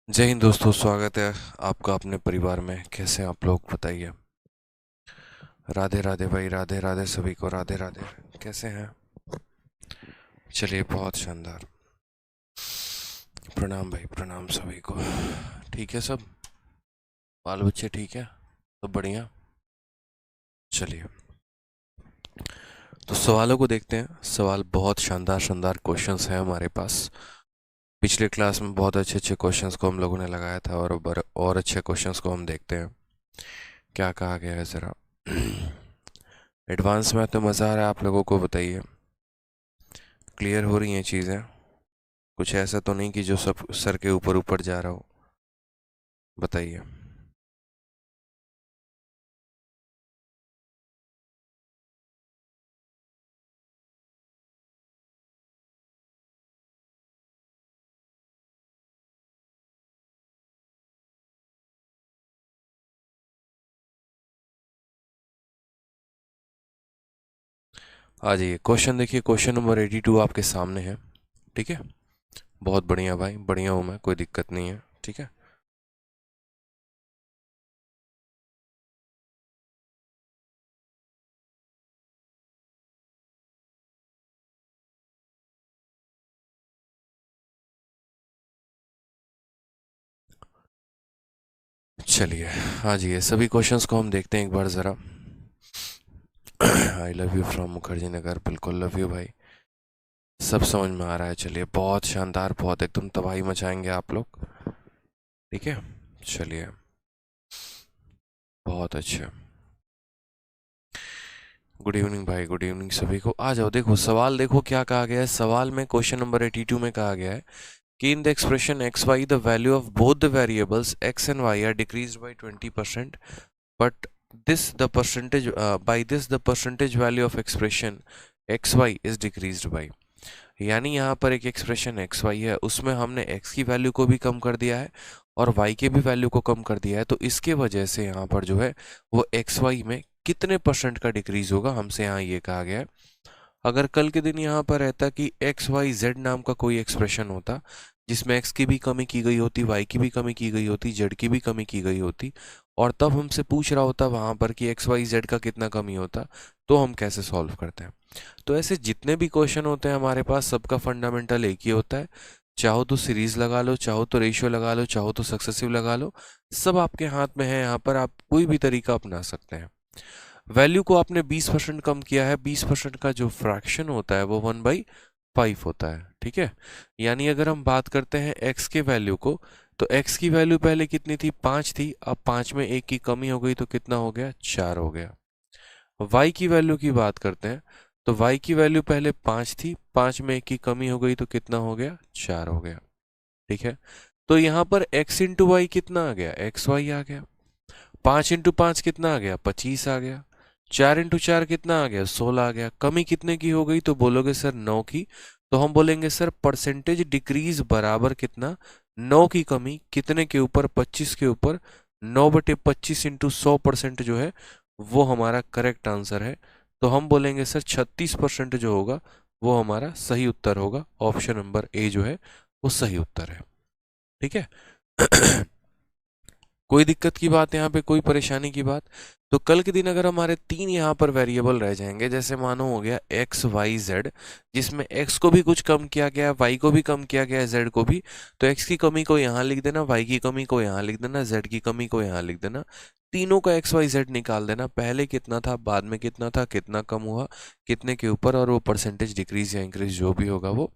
जय हिंद दोस्तों, स्वागत है आपका अपने परिवार में। कैसे हैं आप लोग, बताइए। राधे राधे भाई, राधे राधे सभी को, राधे राधे। कैसे हैं? चलिए, बहुत शानदार। प्रणाम भाई, प्रणाम सभी को। ठीक है सब? बाल बच्चे ठीक है? सब बढ़िया? चलिए, तो सवालों को देखते हैं। सवाल बहुत शानदार शानदार क्वेश्चंस हैं हमारे पास। पिछले क्लास में बहुत अच्छे अच्छे क्वेश्चंस को हम लोगों ने लगाया था, और अच्छे क्वेश्चंस को हम देखते हैं क्या कहा गया है ज़रा। एडवांस में तो मज़ा आ रहा है आप लोगों को, बताइए। क्लियर हो रही हैं चीज़ें? कुछ ऐसा तो नहीं कि जो सब सर के ऊपर ऊपर जा रहा हो? बताइए। आ जाइए, क्वेश्चन देखिए। क्वेश्चन नंबर 82 आपके सामने है। ठीक है, बहुत बढ़िया भाई, बढ़िया हूँ मैं, कोई दिक्कत नहीं है। ठीक है, चलिए आ जाइए, सभी क्वेश्चंस को हम देखते हैं एक बार ज़रा। I love you from Mukherjee Nagar, बिल्कुल लव यू भाई, सब समझ में आ रहा है। चलिए, बहुत शानदार, बहुत एकदम तबाही मचाएंगे आप लोग। ठीक है, चलिए, बहुत अच्छा। गुड इवनिंग भाई, गुड इवनिंग सभी को। आ जाओ, देखो सवाल, देखो क्या कहा गया है सवाल में। क्वेश्चन नंबर 82 में कहा गया है कि in the expression x y the value of both the variables x and y are decrease by 20%, but this the percentage by this the percentage value of expression x y is decreased by. यानी यहाँ पर एक expression x Y है, उसमें हमने x की value को भी कम कर दिया है और वाई के भी वैल्यू को कम कर दिया है। तो इसके वजह से यहाँ पर जो है वो एक्स वाई में कितने परसेंट का डिक्रीज होगा, हमसे यहाँ ये कहा गया है। अगर कल के दिन यहाँ पर रहता कि एक्स वाई जेड नाम का कोई एक्सप्रेशन होता जिसमें एक्स की भी कमी की गई होती, वाई की भी कमी की गई होती, जेड की भी कमी की गई होती, और तब हमसे पूछ रहा होता वहां पर कि एक्स वाई जेड का कितना कमी होता, तो हम कैसे सॉल्व करते हैं। तो ऐसे जितने भी क्वेश्चन होते हैं हमारे पास, सबका फंडामेंटल एक ही होता है। चाहो तो सीरीज लगा लो, चाहो तो रेशियो लगा लो, चाहो तो सक्सेसिव लगा लो, सब आपके हाथ में है। यहाँ पर आप कोई भी तरीका अपना सकते हैं। वैल्यू को आपने 20% कम किया है, 20% का जो फ्रैक्शन होता है वो 1/5 होता है। ठीक है, यानी अगर हम बात करते हैं x के वैल्यू को, तो x की वैल्यू पहले कितनी थी, 5 थी। अब 5 में 1 की कमी हो गई तो कितना हो गया, 4 हो गया। y की वैल्यू की बात करते हैं, तो y की वैल्यू पहले 5 थी, 5 में 1 की कमी हो गई तो कितना हो गया, 4 हो गया। ठीक है, तो यहाँ पर x इंटू वाई कितना आ गया, एक्स वाई आ गया। 5 इंटू 5 कितना आ गया, 25 आ गया। 4 इंटू 4 कितना आ गया, 16 आ गया। कमी कितने की हो गई, तो बोलोगे सर 9 की। तो हम बोलेंगे सर परसेंटेज डिक्रीज बराबर कितना, 9 की कमी कितने के ऊपर, 25 के ऊपर। 9/25 इंटू 100% जो है वो हमारा करेक्ट आंसर है। तो हम बोलेंगे सर 36% जो होगा वो हमारा सही उत्तर होगा। ऑप्शन नंबर ए जो है वो सही उत्तर है। ठीक है। कोई दिक्कत की बात, यहाँ पे कोई परेशानी की बात? तो कल के दिन अगर हमारे 3 यहाँ पर वेरिएबल रह जाएंगे, जैसे मानो हो गया एक्स वाई जेड, जिसमें एक्स को भी कुछ कम किया गया है, वाई को भी कम किया गया है, जेड को भी, तो एक्स की कमी को यहाँ लिख देना, वाई की कमी को यहाँ लिख देना, जेड की कमी को यहाँ लिख देना। तीनों का एक्स वाई जेड निकाल देना, पहले कितना था, बाद में कितना था, कितना कम हुआ, कितने के ऊपर, और वो परसेंटेज डिक्रीज या इंक्रीज जो भी होगा वो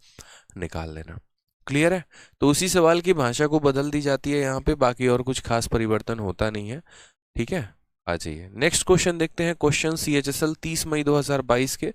निकाल लेना। क्लियर है? तो उसी सवाल की भाषा को बदल दी जाती है यहाँ पे, बाकी और कुछ खास परिवर्तन होता नहीं है। ठीक है, आ जाइए नेक्स्ट क्वेश्चन देखते हैं। क्वेश्चन CHSL 30 मई 2022 के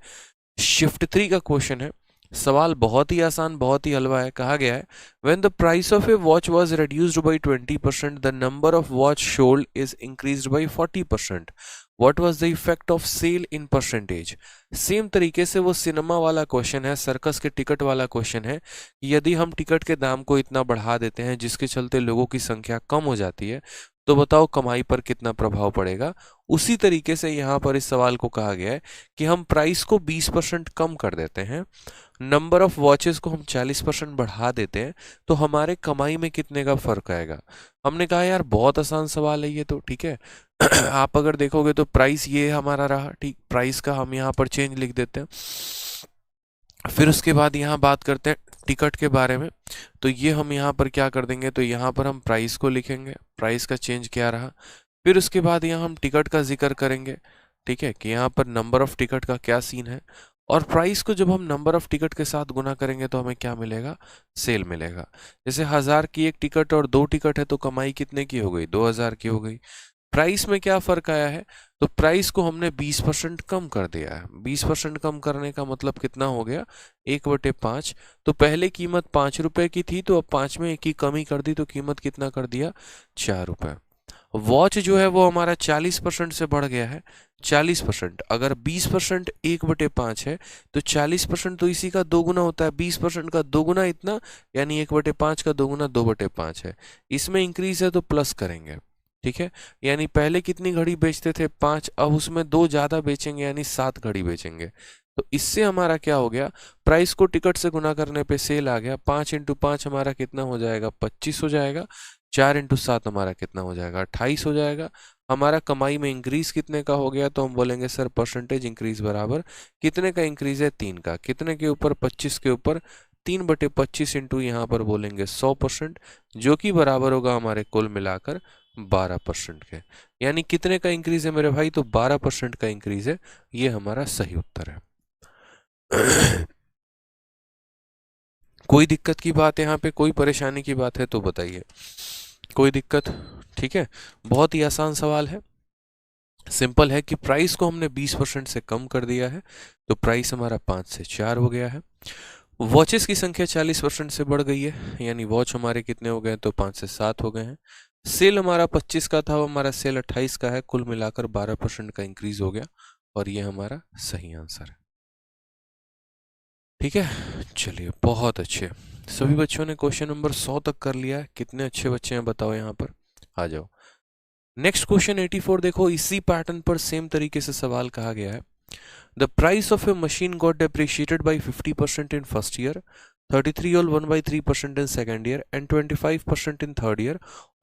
शिफ्ट 3 का क्वेश्चन है। सवाल बहुत ही आसान, बहुत ही हलवा है। कहा गया है when the price of a watch was reduced by 20% the number of watch sold is increased by 40%। What was the effect of sale in percentage. Same तरीके से वो सिनेमा वाला क्वेश्चन है, सर्कस के टिकट वाला क्वेश्चन है कि यदि हम टिकट के दाम को इतना बढ़ा देते हैं जिसके चलते लोगों की संख्या कम हो जाती है तो बताओ कमाई पर कितना प्रभाव पड़ेगा। उसी तरीके से यहाँ पर इस सवाल को कहा गया है कि हम प्राइस को 20% कम कर देते हैं, नंबर ऑफ वॉचेस को हम 40% बढ़ा देते हैं, तो हमारे कमाई में कितने का फर्क आएगा। हमने कहा यार बहुत आसान सवाल है ये तो, ठीक है। आप अगर देखोगे तो प्राइस ये हमारा रहा, ठीक, प्राइस का हम यहाँ पर चेंज लिख देते हैं। फिर उसके बाद यहाँ बात करते हैं टिकट के बारे में, तो ये हम यहाँ पर क्या कर देंगे, तो यहाँ पर हम प्राइस को लिखेंगे, प्राइस का चेंज क्या रहा। फिर उसके बाद यहाँ हम टिकट का जिक्र करेंगे, ठीक है, कि यहाँ पर नंबर ऑफ टिकट का क्या सीन है। और प्राइस को जब हम नंबर ऑफ टिकट के साथ गुना करेंगे तो हमें क्या मिलेगा, सेल मिलेगा। जैसे 1000 की एक टिकट और 2 टिकट है तो कमाई कितने की हो गई, 2000 की हो गई। प्राइस में क्या फर्क आया है, तो प्राइस को हमने 20% कम कर दिया है। 20% कम करने का मतलब कितना हो गया, 1/5। तो पहले कीमत 5 रुपए की थी तो अब 5 में 1 की कमी कर दी तो कीमत कितना कर दिया, 4 रुपए। वॉच जो है वो हमारा 40% से बढ़ गया है, 40%। अगर 20% 1/5 है तो 40% तो इसी का दोगुना होता है, 20% का दोगुना इतना, यानी 1/5 का दोगुना 2/5 है। इसमें इंक्रीज है तो प्लस करेंगे, ठीक है। यानी पहले कितनी घड़ी बेचते थे, 5, अब उसमें 2 ज्यादा बेचेंगे यानी 7 घड़ी बेचेंगे। तो इससे हमारा क्या हो गया, प्राइस को टिकट से गुना करने पे सेल आ गया। 5 × 5 हमारा कितना हो जाएगा, 25 हो जाएगा। 4 × 7 हमारा कितना हो जाएगा, 28 हो जाएगा। हमारा कमाई में इंक्रीज कितने का हो गया, तो हम बोलेंगे सर परसेंटेज इंक्रीज बराबर कितने का इंक्रीज है, 3 का। कितने के ऊपर, 25 के ऊपर, 3/25 इंटू यहाँ पर बोलेंगे 100%, जो कि बराबर होगा हमारे कुल मिलाकर 12% के। यानी कितने का इंक्रीज है मेरे भाई, तो 12% का इंक्रीज है। ये हमारा सही उत्तर है। कोई दिक्कत की बात है यहाँ पे, कोई परेशानी की बात है तो बताइए, कोई दिक्कत, ठीक है। बहुत ही आसान सवाल है, सिंपल है कि प्राइस को हमने 20% से कम कर दिया है तो प्राइस हमारा 5 से 4 हो गया है। वॉचेस की संख्या 40% से बढ़ गई है, यानी वॉच हमारे कितने हो गए, तो 5 से 7 हो गए हैं। सेल हमारा 25 का था, हमारा सेल 28 का है, कुल मिलाकर 12% का इंक्रीज हो गया और ये हमारा सही आंसर है, ठीक है। चलिए बहुत अच्छे, सभी बच्चों ने क्वेश्चन नंबर 100 तक कर लिया है। कितने अच्छे बच्चे हैं बताओ, यहाँ पर आ जाओ। नेक्स्ट क्वेश्चन 84 देखो, इसी पैटर्न पर सेम तरीके से सवाल कहा गया है। The price of a machine got depreciated by 50% in first year, 33 all 1/3% in second year and 25% in third year.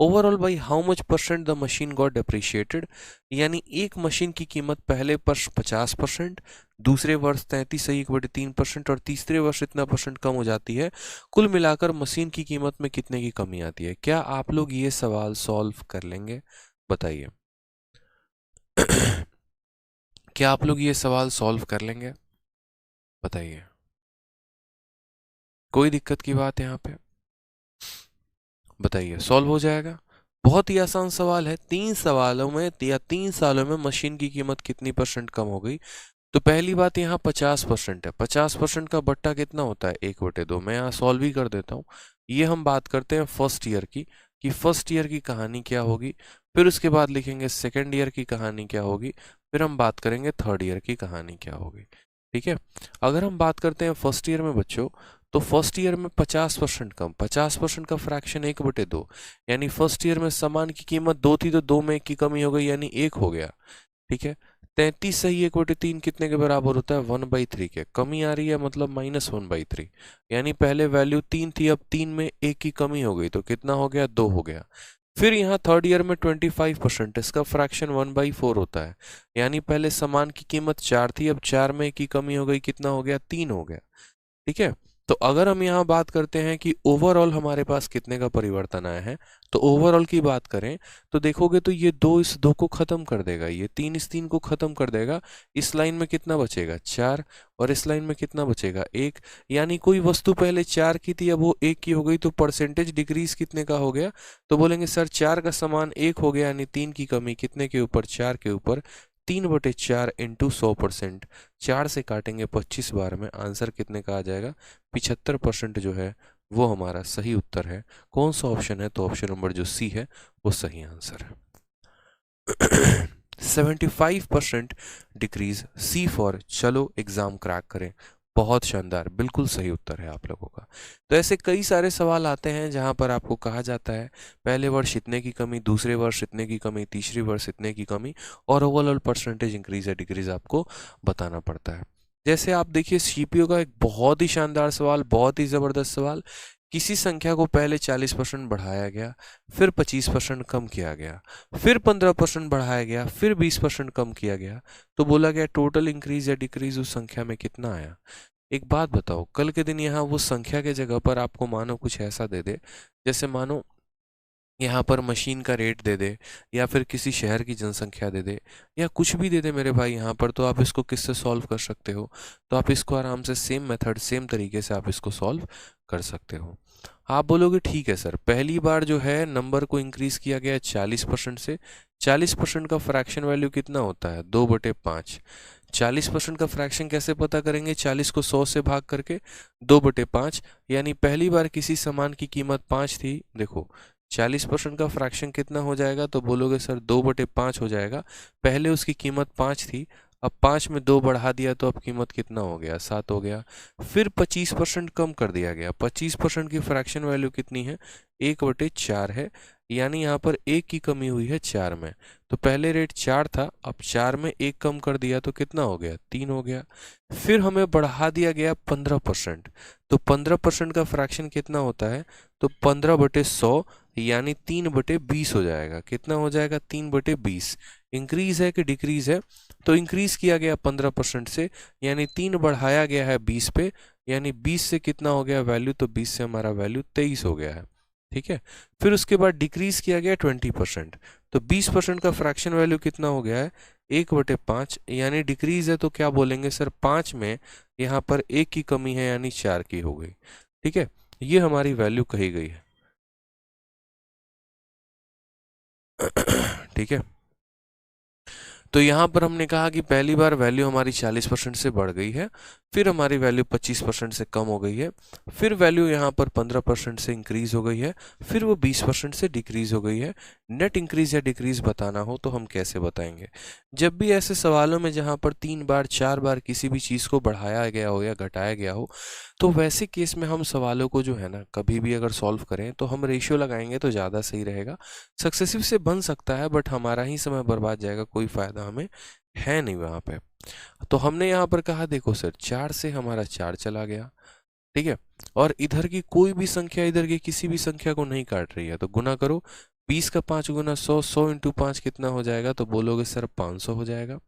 Overall by how much percent the machine got depreciated। यानी एक मशीन की कीमत पहले वर्ष 50%, दूसरे वर्ष 33.3% और तीसरे वर्ष इतना परसेंट कम हो जाती है। कुल मिलाकर मशीन की कीमत में कितने की कमी आती है। क्या आप लोग ये सवाल सॉल्व कर लेंगे, बताइए। क्या आप लोग ये सवाल सॉल्व कर लेंगे, बताइए। कोई दिक्कत की बात है यहाँ पे, बताइए, सॉल्व हो जाएगा। बहुत ही आसान सवाल है, 3 सवालों में या 3 सालों में मशीन की कीमत कितनी परसेंट कम हो गई। तो पहली बात यहाँ 50% है, 50% का बट्टा कितना होता है, 1/2। मैं यहाँ सॉल्व ही कर देता हूँ। ये हम बात करते हैं फर्स्ट ईयर की, कि फर्स्ट ईयर की कहानी क्या होगी। फिर उसके बाद लिखेंगे सेकेंड ईयर की कहानी क्या होगी। फिर हम बात करेंगे थर्ड ईयर की कहानी क्या होगी, ठीक है। अगर हम बात करते हैं फर्स्ट ईयर में बच्चों, तो फर्स्ट ईयर में 50% कम, 50% का फ्रैक्शन 1/2, यानी फर्स्ट ईयर में सामान की कीमत 2 थी तो 2 में 1 की कमी हो गई, यानी 1 हो गया, ठीक है। 33 सही 1/3 कितने के बराबर होता है, 1/3 के। कमी आ रही है मतलब -1/3, यानी पहले वैल्यू 3 थी, अब 3 में 1 की कमी हो गई तो कितना हो गया, 2 हो गया। फिर यहाँ थर्ड ईयर में 25%, इसका फ्रैक्शन 1/4 होता है, यानी पहले सामान की कीमत 4 थी, अब 4 में 1 की कमी हो गई, कितना हो गया, 3 हो गया, ठीक है। तो अगर हम यहाँ बात करते हैं कि ओवरऑल हमारे पास कितने का परिवर्तन आया है, तो ओवरऑल की बात करें तो देखोगे तो ये 2 इस 2 को खत्म कर देगा, ये 3 इस 3 को खत्म कर देगा। इस लाइन में कितना बचेगा, 4, और इस लाइन में कितना बचेगा, 1। यानी कोई वस्तु पहले 4 की थी, अब वो 1 की हो गई, तो परसेंटेज डिक्रीज कितने का हो गया, तो बोलेंगे सर 4 का सामान 1 हो गया, यानी 3 की कमी कितने के ऊपर, 4 के ऊपर, 3/4 इंटू 100%, 4 से काटेंगे 25 बार में, आंसर कितने का आ जाएगा? 75% जो है वो हमारा सही उत्तर है। कौन सा ऑप्शन है? तो ऑप्शन नंबर जो सी है वो सही आंसर है। 75% डिक्रीज, सी फॉर चलो एग्जाम क्रैक करें। बहुत शानदार, बिल्कुल सही उत्तर है आप लोगों का। तो ऐसे कई सारे सवाल आते हैं जहां पर आपको कहा जाता है पहले वर्ष इतने की कमी, दूसरे वर्ष इतने की कमी, तीसरी वर्ष इतने की कमी, और ओवरऑल परसेंटेज इंक्रीज या डिक्रीज आपको बताना पड़ता है। जैसे आप देखिए सीपीयू का एक बहुत ही शानदार सवाल, बहुत ही जबरदस्त सवाल। किसी संख्या को पहले 40% बढ़ाया गया, फिर 25% कम किया गया, फिर 15% बढ़ाया गया, फिर 20% कम किया गया, तो बोला गया टोटल इंक्रीज या डिक्रीज उस संख्या में कितना आया। एक बात बताओ, कल के दिन यहाँ वो संख्या के जगह पर आपको मानो कुछ ऐसा दे दे, जैसे मानो यहाँ पर मशीन का रेट दे दे, या फिर किसी शहर की जनसंख्या दे दे, या कुछ भी दे दे मेरे भाई यहाँ पर, तो आप इसको किससे सॉल्व कर सकते हो? तो आप इसको आराम से सेम मेथड, सेम तरीके से आप इसको सॉल्व कर सकते हो। आप बोलोगे ठीक है सर, पहली बार जो है नंबर को इंक्रीज किया गया 40% से। 40% का फ्रैक्शन वैल्यू कितना होता है? 2/5। 40% का फ्रैक्शन कैसे पता करेंगे? 40 को 100 से भाग करके 2/5, यानी पहली बार किसी सामान की कीमत 5 थी। देखो 40% का फ्रैक्शन कितना हो जाएगा? तो बोलोगे सर 2/5 हो जाएगा। पहले उसकी कीमत 5 थी, अब 5 में 2 बढ़ा दिया तो अब कीमत कितना हो गया? 7 हो गया। फिर 25% कम कर दिया गया, 25% की फ्रैक्शन वैल्यू कितनी है? 1/4 है, यानी यहाँ पर 1 की कमी हुई है 4 में। तो पहले रेट 4 था, अब 4 में 1 कम कर दिया तो कितना हो गया? 3 हो गया। फिर हमें बढ़ा दिया गया 15%, तो 15% का फ्रैक्शन कितना होता है? तो 15/100, यानी 3/20 हो जाएगा। कितना हो जाएगा? 3/20। इंक्रीज है कि डिक्रीज है? तो इंक्रीज किया गया 15% से, यानी 3 बढ़ाया गया है 20 पे, यानी 20 से कितना हो गया वैल्यू? तो 20 से हमारा वैल्यू 23 हो गया है। ठीक है। फिर उसके बाद डिक्रीज किया गया 20%, तो 20% का फ्रैक्शन वैल्यू कितना हो गया है? 1/5, यानी डिक्रीज है तो क्या बोलेंगे सर? 5 में यहाँ पर 1 की कमी है, यानी 4 की हो गई। ठीक है, ये हमारी वैल्यू कही गई है। ठीक है, तो यहाँ पर हमने कहा कि पहली बार वैल्यू हमारी 40% से बढ़ गई है, फिर हमारी वैल्यू 25% से कम हो गई है, फिर वैल्यू यहाँ पर 15% से इंक्रीज हो गई है, फिर वो 20% से डिक्रीज हो गई है। नेट इंक्रीज या डिक्रीज बताना हो तो हम कैसे बताएंगे? जब भी ऐसे सवालों में जहाँ पर 3 बार 4 बार किसी भी चीज़ को बढ़ाया गया हो या घटाया गया हो, तो वैसे केस में हम सवालों को जो है ना कभी भी अगर सॉल्व करें तो हम रेशियो लगाएंगे तो ज़्यादा सही रहेगा। सक्सेसिव से बन सकता है बट हमारा ही समय बर्बाद जाएगा, कोई फ़ायदा हमें है नहीं वहाँ पे। तो हमने यहाँ पर कहा देखो सर 4 से हमारा 4 चला गया, ठीक है, और इधर की कोई भी संख्या इधर की किसी भी संख्या को नहीं काट रही है, तो गुना करो। 20 का 5 गुना 100, 100 इंटू 5 कितना हो जाएगा? तो बोलोगे सर 500 हो जाएगा।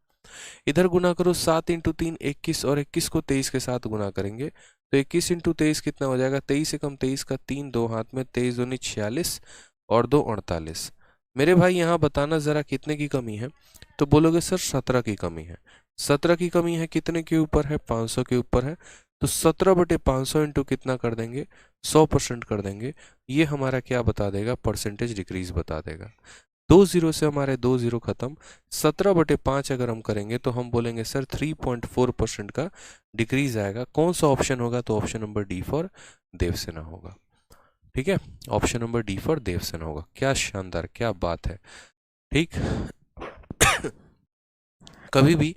इधर गुना करो 7 इंटू 3 21, और 21 को 23 के साथ गुना करेंगे तो 21 इंटू 23 कितना हो जाएगा? 23 से कम 23 का 3, 2 हाथ में, 23 दूनी 46 और 2 48। मेरे भाई यहाँ बताना जरा कितने की कमी है? तो बोलोगे सर 17 की कमी है। 17 की कमी है, कितने के ऊपर है? 500 के ऊपर है। तो 17/500 इंटू कितना कर देंगे? 100% कर देंगे। ये हमारा क्या बता देगा? परसेंटेज डिक्रीज बता देगा। 2 जीरो से हमारे 2 जीरो खत्म। 17/5 अगर हम करेंगे तो हम बोलेंगे सर 3.4% का डिक्रीज आएगा। कौन सा ऑप्शन होगा? तो option number D for Devsena होगा। ठीक है, option number D for Devsena होगा। क्या शानदार, क्या बात है। ठीक। कभी भी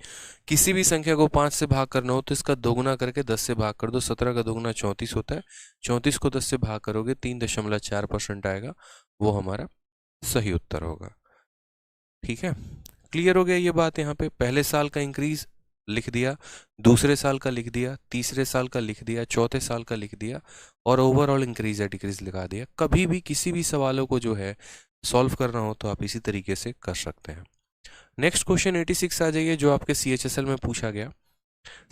किसी भी संख्या को 5 से भाग करना हो तो इसका दोगुना करके 10 से भाग कर दो। 17 का दोगुना 34 होता है, 34 को 10 से भाग करोगे 3.4% आएगा, वो हमारा सही उत्तर होगा। ठीक है, क्लियर हो गया ये बात? यहाँ पे पहले साल का इंक्रीज लिख दिया, दूसरे साल का लिख दिया, तीसरे साल का लिख दिया, चौथे साल का लिख दिया, और ओवरऑल इंक्रीज या डिक्रीज लिखा दिया। कभी भी किसी भी सवालों को जो है सॉल्व करना हो तो आप इसी तरीके से कर सकते हैं। नेक्स्ट क्वेश्चन 86 आ जाइए, जो आपके CHSL में पूछा गया।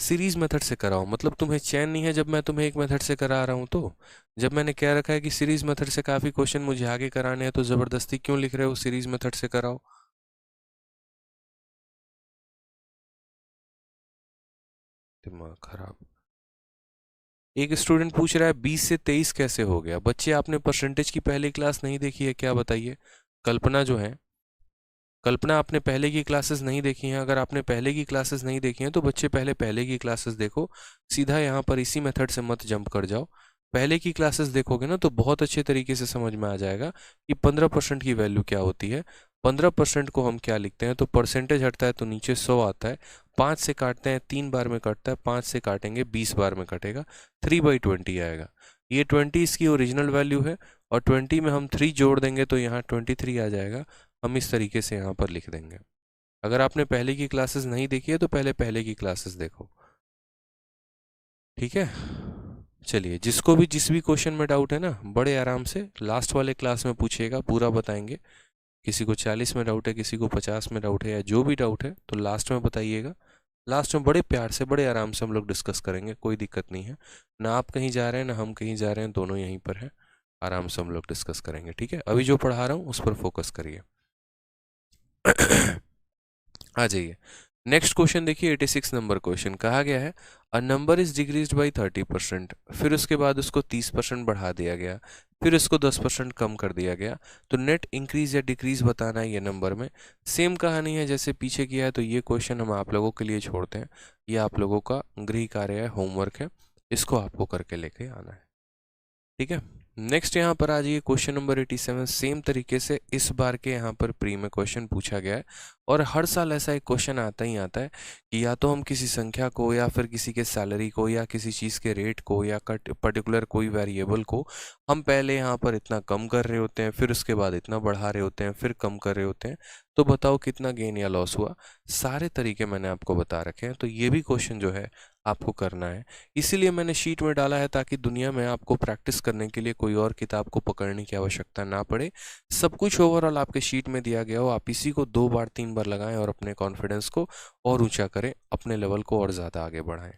सीरीज मेथड से कराओ, मतलब तुम्हें चैन नहीं है जब मैं तुम्हें एक मेथड से करा रहा हूं। तो जब मैंने कह रखा है कि सीरीज मेथड से काफी क्वेश्चन मुझे आगे कराने हैं, तो जबरदस्ती क्यों लिख रहे हो सीरीज मेथड से कराओ? दिमाग खराब। एक स्टूडेंट पूछ रहा है 20 से 23 कैसे हो गया? बच्चे आपने परसेंटेज की पहली क्लास नहीं देखी है क्या? बताइए। कल्पना जो है, कल्पना आपने पहले की क्लासेस नहीं देखी हैं, अगर आपने पहले की क्लासेस नहीं देखी हैं तो बच्चे पहले की क्लासेस देखो, सीधा यहाँ पर इसी मेथड से मत जंप कर जाओ। पहले की क्लासेस देखोगे ना तो बहुत अच्छे तरीके से समझ में आ जाएगा कि 15% की वैल्यू क्या होती है। 15% को हम क्या लिखते हैं, तो परसेंटेज हटता है तो नीचे 100 आता है, 5 से काटते हैं 3 बार में कटता है, 5 से काटेंगे 20 बार में कटेगा, 3/20 आएगा। ये 20 इसकी ओरिजिनल वैल्यू है और 20 में हम 3 जोड़ देंगे तो यहाँ 23 आ जाएगा। हम इस तरीके से यहाँ पर लिख देंगे। अगर आपने पहले की क्लासेस नहीं देखी है तो पहले की क्लासेस देखो, ठीक है। चलिए, जिसको भी जिस भी क्वेश्चन में डाउट है ना, बड़े आराम से लास्ट वाले क्लास में पूछिएगा, पूरा बताएंगे। किसी को 40 में डाउट है, किसी को 50 में डाउट है, या जो भी डाउट है तो लास्ट में बताइएगा। लास्ट में बड़े प्यार से बड़े आराम से हम लोग डिस्कस करेंगे, कोई दिक्कत नहीं है। ना आप कहीं जा रहे हैं ना हम कहीं जा रहे हैं, दोनों यहीं पर हैं, आराम से हम लोग डिस्कस करेंगे, ठीक है। अभी जो पढ़ा रहा हूँ उस पर फोकस करिए। आ जाइए, नेक्स्ट क्वेश्चन देखिए। 86 नंबर क्वेश्चन कहा गया है a number is decreased bye 30%, फिर उसके बाद उसको 30% बढ़ा दिया गया, फिर उसको 10% कम कर दिया गया, तो नेट इंक्रीज या डिक्रीज बताना है ये नंबर में। सेम कहानी है जैसे पीछे किया है, तो ये क्वेश्चन हम आप लोगों के लिए छोड़ते हैं, ये आप लोगों का गृह कार्य है, होमवर्क है, इसको आपको करके लेके आना है, ठीक है। नेक्स्ट यहाँ पर आ जाइए, क्वेश्चन नंबर 87। सेम तरीके से इस बार के यहाँ पर प्री में क्वेश्चन पूछा गया है, और हर साल ऐसा एक क्वेश्चन आता ही आता है कि या तो हम किसी संख्या को या फिर किसी के सैलरी को या किसी चीज़ के रेट को या पर्टिकुलर कोई वेरिएबल को हम पहले यहाँ पर इतना कम कर रहे होते हैं, फिर उसके बाद इतना बढ़ा रहे होते हैं, फिर कम कर रहे होते हैं, तो बताओ कितना गेन या लॉस हुआ। सारे तरीके मैंने आपको बता रखे हैं, तो ये भी क्वेश्चन जो है आपको करना है। इसीलिए मैंने शीट में डाला है ताकि दुनिया में आपको प्रैक्टिस करने के लिए कोई और किताब को पकड़ने की आवश्यकता ना पड़े। सब कुछ ओवरऑल आपके शीट में दिया गया हो, आप इसी को 2 बार 3 बार लगाएं और अपने कॉन्फिडेंस को और ऊंचा करें, अपने लेवल को और ज़्यादा आगे बढ़ाएं।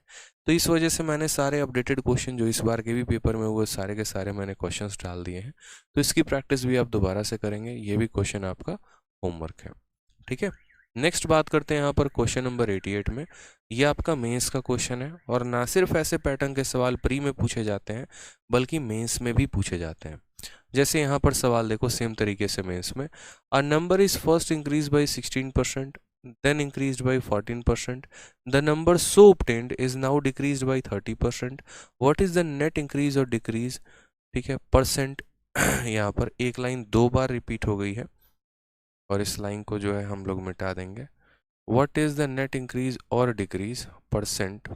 तो इस वजह से मैंने सारे अपडेटेड क्वेश्चन जो इस बार के भी पेपर में हुए सारे के सारे मैंने क्वेश्चंस डाल दिए हैं, तो इसकी प्रैक्टिस भी आप दोबारा से करेंगे। ये भी क्वेश्चन आपका होमवर्क है, ठीक है। नेक्स्ट बात करते हैं यहाँ पर क्वेश्चन नंबर 88 में। ये आपका मेंस का क्वेश्चन है, और ना सिर्फ ऐसे पैटर्न के सवाल प्री में पूछे जाते हैं बल्कि मेंस में भी पूछे जाते हैं। जैसे यहाँ पर सवाल देखो, सेम तरीके से मेंस में a number is first increase by 16%, then increased by 14%. The number so obtained is now decreased by 30%. What is the net increase or decrease? ठीक है, परसेंट यहाँ पर एक लाइन 2 बार रिपीट हो गई है, और इस लाइन को जो है हम लोग मिटा देंगे। What is the net increase or decrease percent,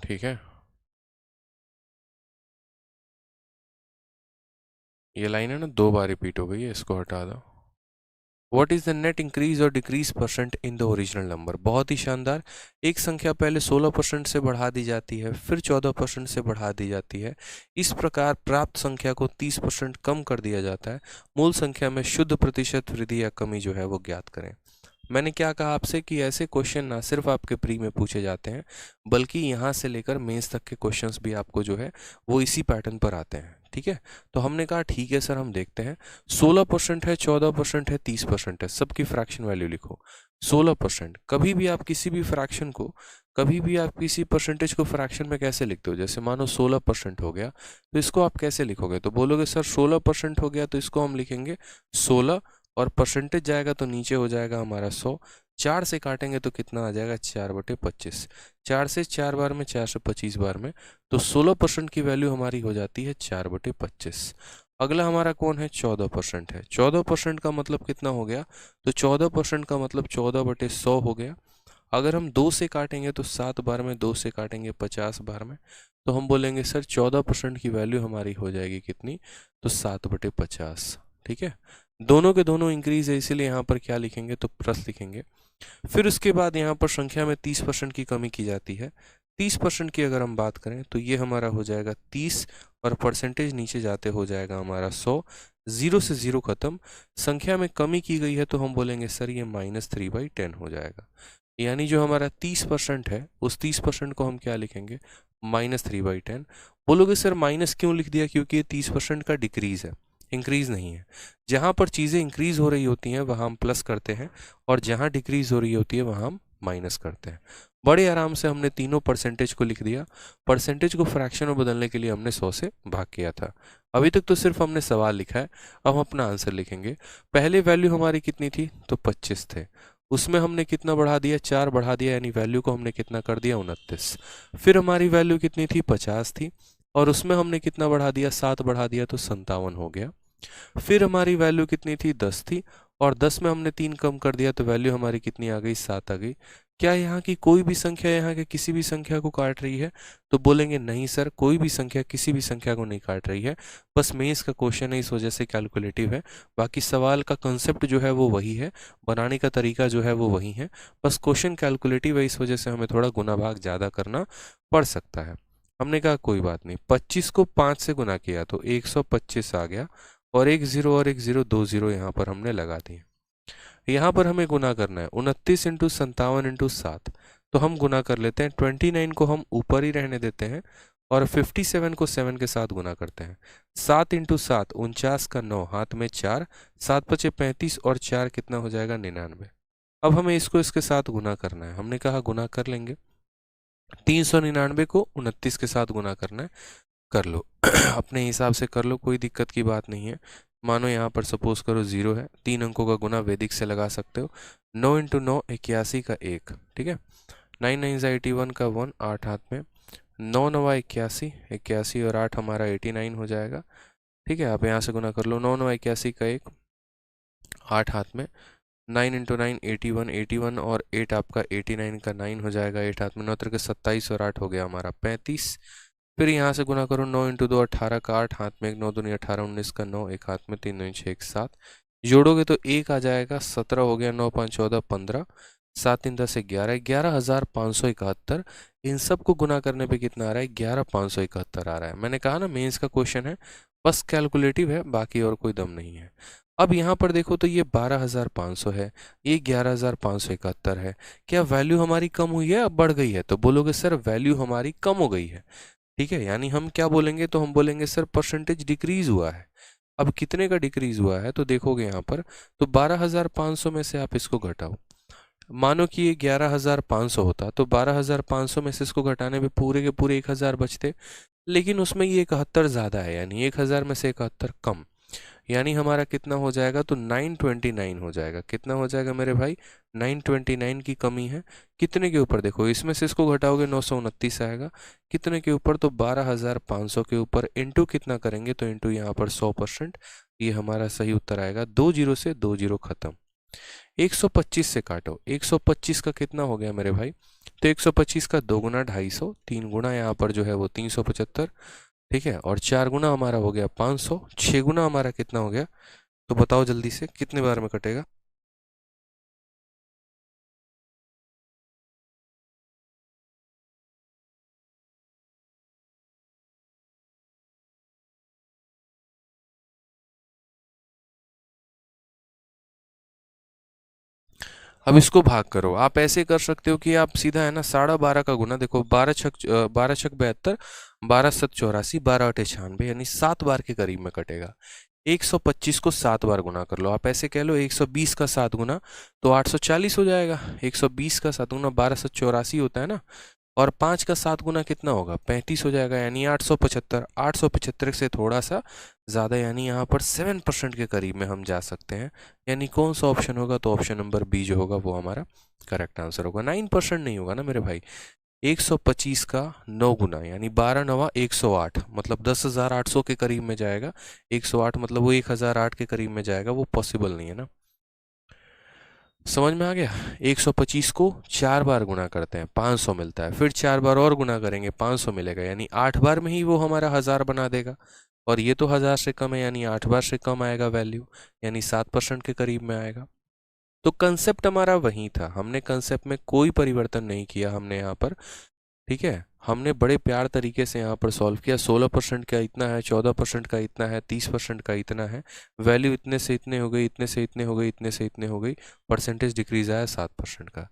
ठीक है। ये लाइन है ना 2 बार रिपीट हो गई है, इसको हटा दो। What is the net increase or decrease percent in the original number? बहुत ही शानदार। एक संख्या पहले 16% से बढ़ा दी जाती है, फिर 14% से बढ़ा दी जाती है। इस प्रकार प्राप्त संख्या को 30% कम कर दिया जाता है। मूल संख्या में शुद्ध प्रतिशत वृद्धि या कमी जो है वो ज्ञात करें। मैंने क्या कहा आपसे कि ऐसे क्वेश्चन ना सिर्फ आपके प्री में पूछे जाते हैं, बल्कि यहाँ से लेकर मेंस तक के क्वेश्चंस भी आपको जो है वो इसी पैटर्न पर आते हैं, ठीक है। तो हमने कहा ठीक है सर, हम देखते हैं। 16% है, 14% है, 30% है, सबकी फ्रैक्शन वैल्यू लिखो। 16%, कभी भी आप किसी भी फ्रैक्शन को, कभी भी आप किसी परसेंटेज को फ्रैक्शन में कैसे लिखते हो? जैसे मानो 16% हो गया, तो इसको आप कैसे लिखोगे? तो बोलोगे सर 16% हो गया, तो इसको हम लिखेंगे 16, और परसेंटेज जाएगा तो नीचे हो जाएगा हमारा 100। 4 से काटेंगे तो कितना आ जाएगा? 4/25। 4 से 4 बार में, 4 से 25 बार में, तो 16% की वैल्यू हमारी हो जाती है 4/25। अगला हमारा कौन है? 14% है। 14% का मतलब कितना हो गया? तो 14% का मतलब 14/100 हो गया। अगर हम 2 से काटेंगे तो 7 बार में, 2 से काटेंगे 50 बार में, तो हम बोलेंगे सर 14% की वैल्यू हमारी हो जाएगी कितनी? तो 7/50, ठीक है। दोनों के दोनों इंक्रीज है, इसीलिए यहाँ पर क्या लिखेंगे? तो प्लस लिखेंगे। फिर उसके बाद यहाँ पर संख्या में 30% की कमी की जाती है। 30% की अगर हम बात करें तो ये हमारा हो जाएगा 30, और परसेंटेज नीचे जाते हो जाएगा हमारा 100। 0 से 0 खत्म। संख्या में कमी की गई है तो हम बोलेंगे सर ये -3/10 हो जाएगा। यानी जो हमारा 30% है, उस 30% को हम क्या लिखेंगे? -3/10। बोलोगे सर माइनस क्यों लिख दिया? क्योंकि ये 30% का डिक्रीज है, इंक्रीज नहीं है। जहाँ पर चीज़ें इंक्रीज हो रही होती हैं वहाँ हम प्लस करते हैं, और जहाँ डिक्रीज हो रही होती है वहाँ हम माइनस करते हैं। बड़े आराम से हमने तीनों परसेंटेज को लिख दिया। परसेंटेज को फ्रैक्शन में बदलने के लिए हमने 100 से भाग किया था। अभी तक तो सिर्फ हमने सवाल लिखा है, अब हम अपना आंसर लिखेंगे। पहले वैल्यू हमारी कितनी थी, तो 25 थे। उसमें हमने कितना बढ़ा दिया, 4 बढ़ा दिया, यानी वैल्यू को हमने कितना कर दिया, 29। फिर हमारी वैल्यू कितनी थी, 50 थी, और उसमें हमने कितना बढ़ा दिया, 7 बढ़ा दिया, तो 57 हो गया। फिर हमारी वैल्यू कितनी थी, 10 थी, और 10 में हमने 3 कम कर दिया, तो वैल्यू हमारी कितनी आ गई, 7 आ गई। क्या यहाँ की कोई भी संख्या यहाँ के किसी भी संख्या को काट रही है, तो बोलेंगे नहीं सर, कोई भी संख्या किसी भी संख्या को नहीं काट रही है। बस मेंस का क्वेश्चन है, इस वजह से कैलकुलेटिव है। बाकी सवाल का कंसेप्ट जो है वो वही है, बनाने का तरीका जो है वो वही है, बस क्वेश्चन कैलकुलेटिव है, इस वजह से हमें थोड़ा गुना भाग ज़्यादा करना पड़ सकता है। हमने कहा कोई बात नहीं, 25 को 5 से गुना किया तो 125 आ गया, और एक जीरो और एक जीरो, 2 जीरो यहाँ पर हमने लगा दिए। यहाँ पर हमें गुना करना है 29 इंटू 57 इंटू 7, तो हम गुना कर लेते हैं। 29 को हम ऊपर ही रहने देते हैं, और 57 को 7 के साथ गुना करते हैं। 7 इंटू 7 49 का 9, हाथ में 4, 7 पचे 35, और 4 कितना हो जाएगा, 99। अब हमें इसको इसके साथ गुना करना है, हमने कहा गुना कर लेंगे। 399 को 29 के साथ गुना करना है, कर लो अपने हिसाब से कर लो, कोई दिक्कत की बात नहीं है। मानो यहाँ पर सपोज करो 0 है, 3 अंकों का गुना वैदिक से लगा सकते हो। 9 इंटू 9 81 का 1, ठीक है। 9 9 81 का 1, 8 हाथ में, 9 9 81, 81 और 8 हमारा 89 हो जाएगा, ठीक है। आप यहाँ से गुना कर लो, 9 9 81 का 1, 8 हाथ में, 9 इंटू 9 81, 81 और 8 आपका 89 का 9 हो जाएगा, 8 हाथ में, 9 के 27 और 8 हो गया हमारा 35। फिर यहाँ से गुना करो, 9 इंटू 2 18 का 8, हाथ में 1, 9 दूनी 18, 19 का 9, एक हाथ में, 3 9 6 1 7, जोड़ोगे तो 1 आ जाएगा, 17 हो गया, 9 5 14 15, 7 3 10 11, 11,571। इन सब को गुना करने पे कितना आ रहा है, 11,571 आ रहा है। मैंने कहा ना मेंस का क्वेश्चन है, बस कैलकुलेटिव है, बाकी और कोई दम नहीं है। अब यहाँ पर देखो तो ये 12,500 है, ये 11,571 है। क्या वैल्यू हमारी कम हुई है, अब बढ़ गई है? तो बोलोगे सर वैल्यू हमारी कम हो गई है, ठीक है। यानी हम क्या बोलेंगे, तो हम बोलेंगे सर परसेंटेज डिक्रीज हुआ है। अब कितने का डिक्रीज हुआ है, तो देखोगे यहाँ पर, तो 12,500 में से आप इसको घटाओ। मानो कि ये 11,500 होता, तो 12,500 में से इसको घटाने पे पूरे के पूरे 1,000 बचते, लेकिन उसमें ये 71 ज़्यादा है, यानी 1,000 में से 71 कम, यानी हमारा कितना हो जाएगा, तो 929 हो जाएगा। कितना हो जाएगा मेरे भाई, 929 की कमी है। कितने के ऊपर, देखो इसमें से इसको घटाओगे 929 आएगा, कितने के ऊपर, तो 12,500 के ऊपर, इंटू कितना करेंगे, तो इंटू यहाँ पर 100%, ये हमारा सही उत्तर आएगा। 2 जीरो से 2 जीरो खत्म। 125 से काटो, 125 का कितना हो गया मेरे भाई, तो 125 का 2 गुना 250, 3 गुना यहाँ पर जो है वो 375, ठीक है, और 4 गुना हमारा हो गया 500, 6 गुना हमारा कितना हो गया, तो बताओ जल्दी से कितने बार में कटेगा। अब इसको भाग करो, आप ऐसे कर सकते हो कि आप सीधा है ना 12.5 का गुना, देखो 12 छक 72, 12 7 84, 12 8 96, यानी 7 बार के करीब में कटेगा। 125 को 7 बार गुना कर लो, आप ऐसे कह लो 120 का 7 गुना तो 840 हो जाएगा। 120 का 7 गुना 12 7 84 होता है ना, और 5 का 7 गुना कितना होगा, 35 हो जाएगा, यानी 875। 875 से थोड़ा सा ज़्यादा, यानी यहाँ पर 7% के करीब में हम जा सकते हैं। यानी कौन सा ऑप्शन होगा, तो ऑप्शन नंबर बी जो होगा वो हमारा करेक्ट आंसर होगा। 9% नहीं होगा ना मेरे भाई। 125 का 9 गुना यानी 12 9 108, मतलब 10,800 के करीब में जाएगा। 108 मतलब वो 1,008 के करीब में जाएगा, वो पॉसिबल नहीं है ना। समझ में आ गया। 125 को 4 बार गुना करते हैं 500 मिलता है, फिर 4 बार और गुना करेंगे 500 मिलेगा, यानी 8 बार में ही वो हमारा 1000 बना देगा। और ये तो 1000 से कम है, यानी 8 बार से कम आएगा वैल्यू, यानी 7% के करीब में आएगा। तो कंसेप्ट हमारा वही था, हमने कंसेप्ट में कोई परिवर्तन नहीं किया हमने यहाँ पर, ठीक है। हमने बड़े प्यार तरीके से यहाँ पर सॉल्व किया। 16% का इतना है, 14% का इतना है, 30% का इतना है, वैल्यू इतने से इतने हो गई, इतने से इतने हो गई, इतने से इतने हो गई, परसेंटेज डिक्रीज आया 7% का।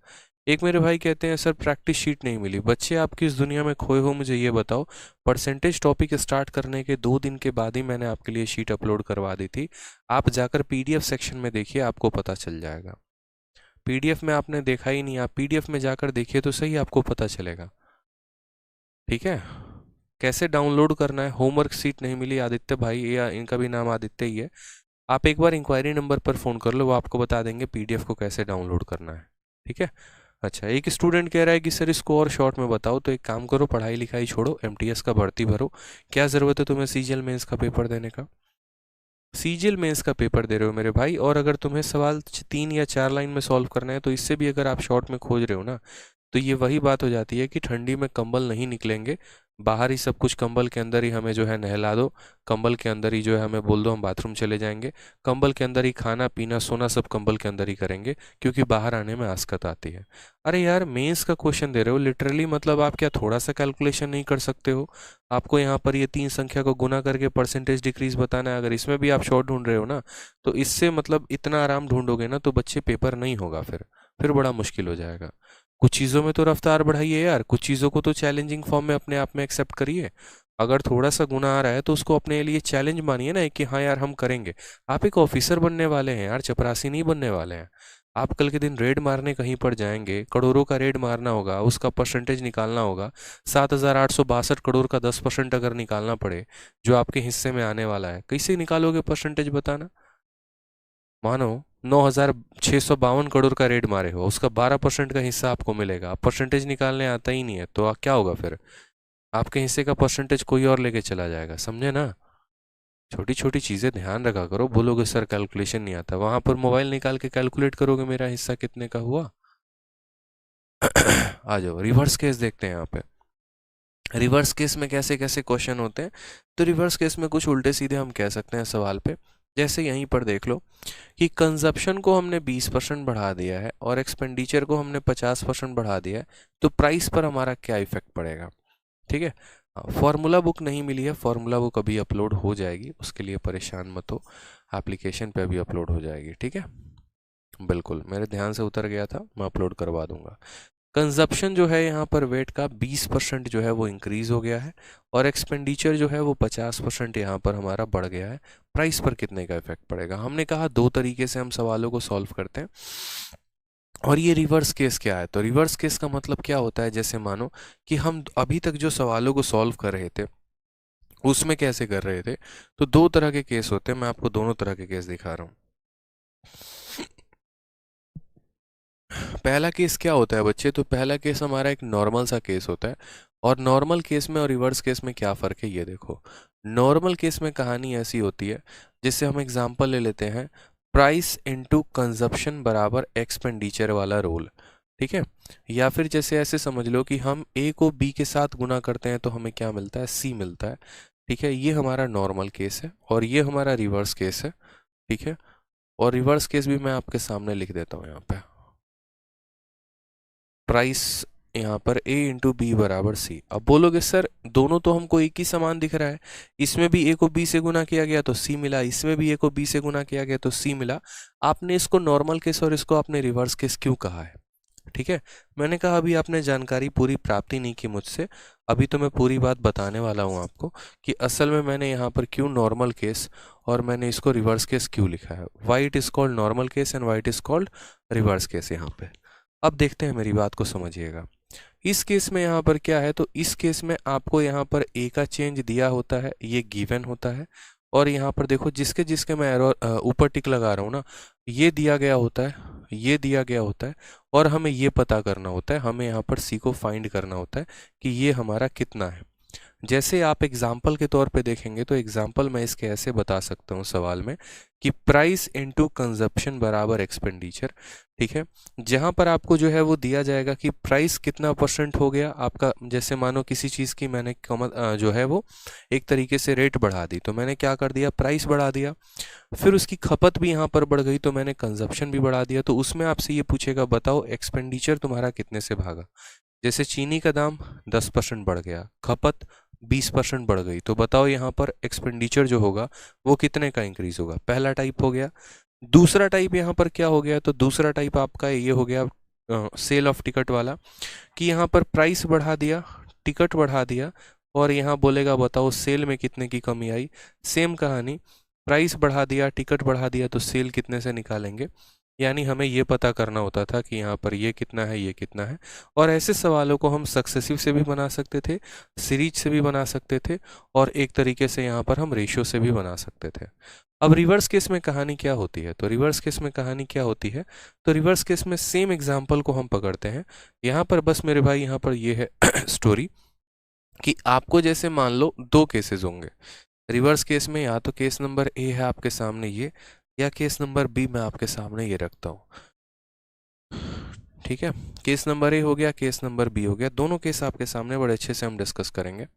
एक मेरे भाई कहते हैं सर प्रैक्टिस शीट नहीं मिली। बच्चे आप किस दुनिया में खोए हो, मुझे ये बताओ। परसेंटेज टॉपिक स्टार्ट करने के 2 दिन के बाद ही मैंने आपके लिए शीट अपलोड करवा दी थी, आप जाकर PDF सेक्शन में देखिए, आपको पता चल जाएगा। पीडीएफ में आपने देखा ही नहीं, आप पीडीएफ में जाकर देखिए तो सही, आपको पता चलेगा। ठीक है, कैसे डाउनलोड करना है, होमवर्क शीट नहीं मिली आदित्य भाई, या इनका भी नाम आदित्य ही है, आप एक बार इंक्वायरी नंबर पर फ़ोन कर लो, वो आपको बता देंगे पीडीएफ को कैसे डाउनलोड करना है। ठीक है। अच्छा, एक स्टूडेंट कह रहा है कि सर इसको और शॉर्ट में बताओ, तो एक काम करो, पढ़ाई लिखाई छोड़ो, एमटीएस का भर्ती भरो। क्या ज़रूरत है तुम्हें सीजीएल मेंस का पेपर देने का? सीजीएल मेंस का पेपर दे रहे हो मेरे भाई, और अगर तुम्हें सवाल 3 या 4 लाइन में सॉल्व करना है, तो इससे भी अगर आप शॉर्ट में खोज रहे हो ना, तो ये वही बात हो जाती है कि ठंडी में कंबल नहीं निकलेंगे, बाहर ही सब कुछ, कंबल के अंदर ही हमें जो है नहला दो, कंबल के अंदर ही जो है हमें बोल दो हम बाथरूम चले जाएंगे, कंबल के अंदर ही खाना पीना सोना सब कंबल के अंदर ही करेंगे, क्योंकि बाहर आने में आस्कत आती है। अरे यार, मेंस का क्वेश्चन दे रहे हो लिटरली, मतलब आप क्या थोड़ा सा कैलकुलेशन नहीं कर सकते हो? आपको यहाँ पर ये 3 संख्या को गुना करके परसेंटेज डिक्रीज बताना है, अगर इसमें भी आप शॉर्ट ढूंढ रहे हो ना, तो इससे मतलब इतना आराम ढूंढोगे ना तो बच्चे पेपर नहीं होगा, फिर बड़ा मुश्किल हो जाएगा। कुछ चीज़ों में तो रफ्तार बढ़ाइए यार, कुछ चीज़ों को तो चैलेंजिंग फॉर्म में अपने आप में एक्सेप्ट करिए। अगर थोड़ा सा गुना आ रहा है तो उसको अपने लिए चैलेंज मानिए ना, कि हाँ यार हम करेंगे। आप एक ऑफिसर बनने वाले हैं यार, चपरासी नहीं बनने वाले हैं। आप कल के दिन रेड मारने कहीं पर जाएंगे, करोड़ों का रेड मारना होगा, उसका परसेंटेज निकालना होगा, 7,862 करोड़ का 10% अगर निकालना पड़े जो आपके हिस्से में आने वाला है, कैसे निकालोगे परसेंटेज बताना? मानो 9,652 करोड़ का रेड मारे हो, उसका 12% का हिस्सा आपको मिलेगा, परसेंटेज निकालने आता ही नहीं है, तो क्या होगा फिर? आपके हिस्से का परसेंटेज कोई और लेके चला जाएगा, समझे ना? छोटी छोटी चीज़ें ध्यान रखा करो। बोलोगे सर कैलकुलेशन नहीं आता, वहां पर मोबाइल निकाल के कैलकुलेट करोगे मेरा हिस्सा कितने का हुआ। आ जाओ, रिवर्स केस देखते हैं यहाँ पे। रिवर्स केस में कैसे कैसे क्वेश्चन होते हैं, तो रिवर्स केस में कुछ उल्टे सीधे हम कह सकते हैं सवाल पे। जैसे यहीं पर देख लो कि कंजप्शन को हमने 20% बढ़ा दिया है और एक्सपेंडिचर को हमने 50% बढ़ा दिया है, तो प्राइस पर हमारा क्या इफेक्ट पड़ेगा? ठीक है, फॉर्मूला बुक नहीं मिली है, फॉर्मूला बुक अभी अपलोड हो जाएगी, उसके लिए परेशान मत हो, एप्लीकेशन पे अभी अपलोड हो जाएगी। ठीक है, बिल्कुल मेरे ध्यान से उतर गया था, मैं अपलोड करवा दूंगा। कंजप्शन जो है यहाँ पर वेट का 20% जो है वो इंक्रीज हो गया है, और एक्सपेंडिचर जो है वो 50% यहाँ पर हमारा बढ़ गया है। प्राइस पर कितने का इफेक्ट पड़ेगा? हमने कहा 2 तरीके से हम सवालों को सॉल्व करते हैं। और ये रिवर्स केस क्या है? तो रिवर्स केस का मतलब क्या होता है, जैसे मानो कि हम अभी तक जो सवालों को सॉल्व कर रहे थे उसमें कैसे कर रहे थे, तो 2 तरह के केस होते हैं, मैं आपको दोनों तरह के केस दिखा रहा हूँ। पहला केस क्या होता है बच्चे, तो पहला केस हमारा एक नॉर्मल सा केस होता है, और नॉर्मल केस में और रिवर्स केस में क्या फ़र्क है ये देखो। नॉर्मल केस में कहानी ऐसी होती है, जिससे हम एग्जांपल ले लेते हैं, प्राइस इनटू कंजप्शन बराबर एक्सपेंडिचर वाला रूल। ठीक है, या फिर जैसे ऐसे समझ लो कि हम ए को बी के साथ गुना करते हैं तो हमें क्या मिलता है? सी मिलता है। ठीक है, ये हमारा नॉर्मल केस है, और ये हमारा रिवर्स केस है। ठीक है, और रिवर्स केस भी मैं आपके सामने लिख देता हूँ यहाँ पे। प्राइस यहाँ पर a इंटू बी बराबर सी। अब बोलोगे सर दोनों तो हमको एक ही समान दिख रहा है, इसमें भी a को b से गुना किया गया तो c मिला, इसमें भी a को b से गुना किया गया तो c मिला। आपने इसको नॉर्मल केस और इसको आपने रिवर्स केस क्यों कहा है? ठीक है, मैंने कहा अभी आपने जानकारी पूरी प्राप्ति नहीं की मुझसे, अभी तो मैं पूरी बात बताने वाला हूँ आपको कि असल में मैंने यहाँ पर क्यों नॉर्मल केस और मैंने इसको रिवर्स केस क्यों लिखा है। Why it is called normal case and why it is called reverse case यहाँ पे। अब देखते हैं, मेरी बात को समझिएगा। इस केस में यहाँ पर क्या है, तो इस केस में आपको यहाँ पर ए का चेंज दिया होता है, ये गिवन होता है, और यहाँ पर देखो जिसके जिसके मैं एरो ऊपर टिक लगा रहा हूँ ना, ये दिया गया होता है, ये दिया गया होता है, और हमें ये पता करना होता है, हमें यहाँ पर सी को फाइंड करना होता है कि ये हमारा कितना है। जैसे आप एग्जाम्पल के तौर पे देखेंगे तो एग्जाम्पल मैं इसके ऐसे बता सकता हूँ सवाल में कि प्राइस इनटू कंजप्शन बराबर एक्सपेंडिचर। ठीक है, जहाँ पर आपको जो है वो दिया जाएगा कि प्राइस कितना % हो गया आपका, जैसे मानो किसी चीज़ की मैंने जो है वो एक तरीके से रेट बढ़ा दी, तो मैंने क्या कर दिया, प्राइस बढ़ा दिया। फिर उसकी खपत भी यहाँ पर बढ़ गई तो मैंने कंजप्शन भी बढ़ा दिया। तो उसमें आपसे ये पूछेगा बताओ एक्सपेंडिचर तुम्हारा कितने से भागा। जैसे चीनी का दाम 10% बढ़ गया, खपत 20% बढ़ गई, तो बताओ यहाँ पर एक्सपेंडिचर जो होगा वो कितने का इंक्रीज होगा। पहला टाइप हो गया। दूसरा टाइप यहाँ पर क्या हो गया, तो दूसरा टाइप आपका ये हो गया सेल ऑफ टिकट वाला, कि यहाँ पर प्राइस बढ़ा दिया, टिकट बढ़ा दिया, और यहाँ बोलेगा बताओ सेल में कितने की कमी आई। सेम कहानी, प्राइस बढ़ा दिया, टिकट बढ़ा दिया, तो सेल कितने से निकालेंगे। यानी हमें ये पता करना होता था कि यहाँ पर ये कितना है, ये कितना है। और ऐसे सवालों को हम सक्सेसिव से भी बना सकते थे, सीरीज से भी बना सकते थे, और एक तरीके से यहाँ पर हम रेशियो से भी बना सकते थे। अब रिवर्स केस में कहानी क्या होती है? तो रिवर्स केस में कहानी क्या होती है, तो रिवर्स केस में सेम एग्जाम्पल को हम पकड़ते हैं। यहाँ पर बस मेरे भाई यहाँ पर ये है स्टोरी कि आपको जैसे मान लो दो केसेस होंगे रिवर्स केस में, या तो केस नंबर ए है आपके सामने ये, या केस नंबर बी मैं आपके सामने ये रखता हूँ। ठीक है, केस नंबर ए हो गया, केस नंबर बी हो गया, दोनों केस आपके सामने बड़े अच्छे से हम डिस्कस करेंगे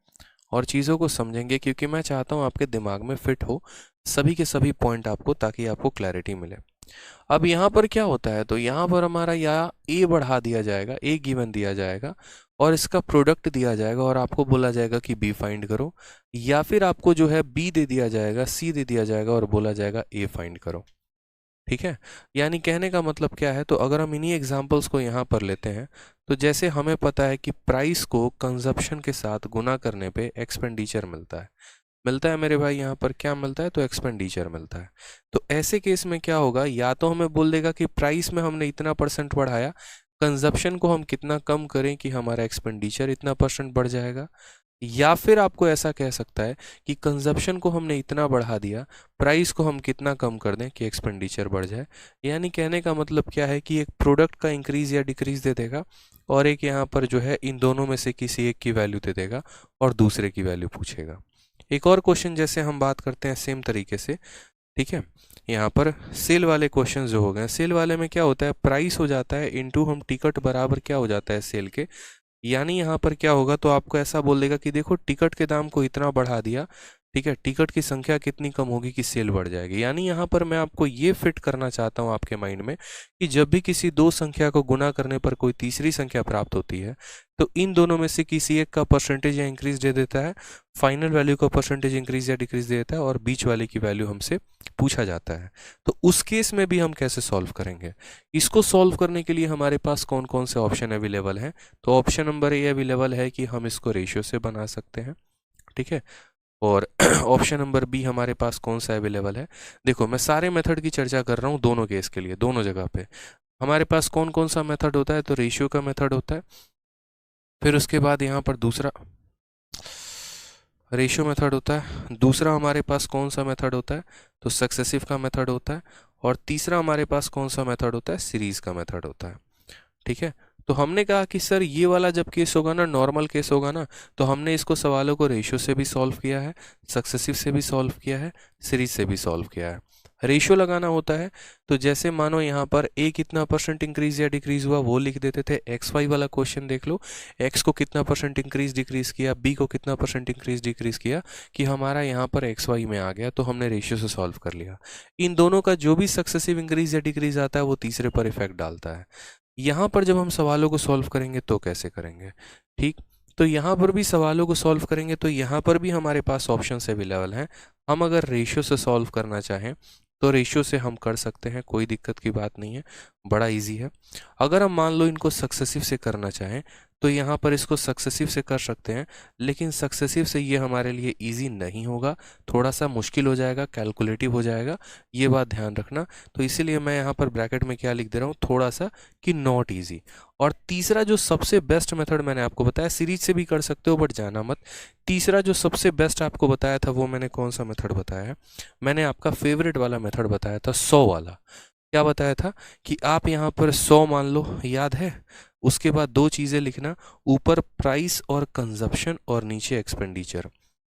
और चीज़ों को समझेंगे, क्योंकि मैं चाहता हूँ आपके दिमाग में फिट हो सभी के सभी पॉइंट आपको, ताकि आपको क्लैरिटी मिले। अब यहाँ पर क्या होता है, तो यहाँ पर हमारा या ए बढ़ा दिया जाएगा, ए गिवन दिया जाएगा और इसका प्रोडक्ट दिया जाएगा और आपको बोला जाएगा कि बी फाइंड करो, या फिर आपको जो है बी दे दिया जाएगा, सी दे दिया जाएगा और बोला जाएगा ए फाइंड करो। ठीक है, यानी कहने का मतलब क्या है, तो अगर हम इन्हीं एग्जांपल्स को यहाँ पर लेते हैं, तो जैसे हमें पता है कि प्राइस को कंजप्शन के साथ गुना करने पे एक्सपेंडिचर मिलता है मेरे भाई, यहाँ पर क्या मिलता है, तो एक्सपेंडिचर मिलता है। तो ऐसे केस में क्या होगा, या तो हमें बोल देगा कि प्राइस में हमने इतना % बढ़ाया, कंजप्शन को हम कितना कम करें कि हमारा एक्सपेंडिचर इतना % बढ़ जाएगा, या फिर आपको ऐसा कह सकता है कि कंजप्शन को हमने इतना बढ़ा दिया, प्राइस को हम कितना कम कर दें कि एक्सपेंडिचर बढ़ जाए। यानी कहने का मतलब क्या है कि एक प्रोडक्ट का इंक्रीज या डिक्रीज दे देगा और एक यहाँ पर जो है इन दोनों में से किसी एक की वैल्यू दे देगा और दूसरे की वैल्यू पूछेगा। एक और क्वेश्चन जैसे हम बात करते हैं सेम तरीके से, ठीक है, यहाँ पर सेल वाले क्वेश्चन जो हो गए, सेल वाले में क्या होता है, प्राइस हो जाता है इनटू हम टिकट बराबर क्या हो जाता है सेल के। यानी यहाँ पर क्या होगा, तो आपको ऐसा बोल देगा कि देखो टिकट के दाम को इतना बढ़ा दिया, ठीक है, टिकट की संख्या कितनी कम होगी कि सेल बढ़ जाएगी। यानी यहाँ पर मैं आपको ये फिट करना चाहता हूँ आपके माइंड में कि जब भी किसी दो संख्या को गुना करने पर कोई तीसरी संख्या प्राप्त होती है, तो इन दोनों में से किसी एक का % या इंक्रीज दे देता है, फाइनल वैल्यू का % इंक्रीज या डिक्रीज दे देता है और बीच वाले की वैल्यू हमसे पूछा जाता है। तो उस केस में भी हम कैसे सॉल्व करेंगे, इसको सॉल्व करने के लिए हमारे पास कौन कौन से ऑप्शन अवेलेबल हैं। तो ऑप्शन नंबर ए अवेलेबल है कि हम इसको रेशियो से बना सकते हैं, ठीक है, और ऑप्शन नंबर बी हमारे पास कौन सा अवेलेबल है। देखो मैं सारे मेथड की चर्चा कर रहा हूँ दोनों केस के लिए, दोनों जगह पे हमारे पास कौन कौन सा मेथड होता है, तो रेशियो का मेथड होता है, फिर उसके बाद यहाँ पर दूसरा रेशियो मेथड होता है, दूसरा हमारे पास कौन सा मेथड होता है, तो सक्सेसिव का मेथड होता है, और तीसरा हमारे पास कौन सा मेथड होता है, सीरीज का मेथड होता है। ठीक है, तो हमने कहा कि सर ये वाला जब केस होगा ना, नॉर्मल केस होगा ना, तो हमने इसको सवालों को रेशियो से भी सॉल्व किया है, सक्सेसिव से भी सॉल्व किया है, सीरीज से भी सॉल्व किया है। रेशियो लगाना होता है, तो जैसे मानो यहाँ पर ए कितना % इंक्रीज या डिक्रीज हुआ वो लिख देते थे। एक्स वाई वाला क्वेश्चन देख लो, एक्स को कितना % इंक्रीज डिक्रीज किया, बी को कितना % इंक्रीज डिक्रीज किया, कि हमारा यहाँ पर एक्स वाई में आ गया, तो हमने रेशियो से सॉल्व कर लिया। इन दोनों का जो भी सक्सेसिव इंक्रीज या डिक्रीज आता है वो तीसरे पर इफेक्ट डालता है। यहाँ पर जब हम सवालों को सॉल्व करेंगे तो कैसे करेंगे, ठीक, तो यहाँ पर भी सवालों को सॉल्व करेंगे तो यहाँ पर भी हमारे पास ऑप्शंस अवेलेबल हैं। हम अगर रेशियो से सॉल्व करना चाहें तो रेशियो से हम कर सकते हैं, कोई दिक्कत की बात नहीं है, बड़ा इजी है। अगर हम मान लो इनको सक्सेसिव से करना चाहें तो यहाँ पर इसको सक्सेसिव से कर सकते हैं, लेकिन सक्सेसिव से ये हमारे लिए इजी नहीं होगा, थोड़ा सा मुश्किल हो जाएगा, कैलकुलेटिव हो जाएगा, ये बात ध्यान रखना। तो इसीलिए मैं यहाँ पर ब्रैकेट में क्या लिख दे रहा हूँ, थोड़ा सा, कि नॉट ईजी। और तीसरा जो सबसे बेस्ट मेथड मैंने आपको बताया, सीरीज से भी कर सकते हो बट जाना मत, तीसरा जो सबसे बेस्ट आपको बताया था वो मैंने कौन सा मेथड बताया है, मैंने आपका फेवरेट वाला मेथड बताया था, 100 वाला। क्या बताया था कि आप यहाँ पर 100 मान लो, याद है, उसके बाद दो चीज़ें लिखना, ऊपर प्राइस और कंजप्शन और नीचे एक्सपेंडिचर,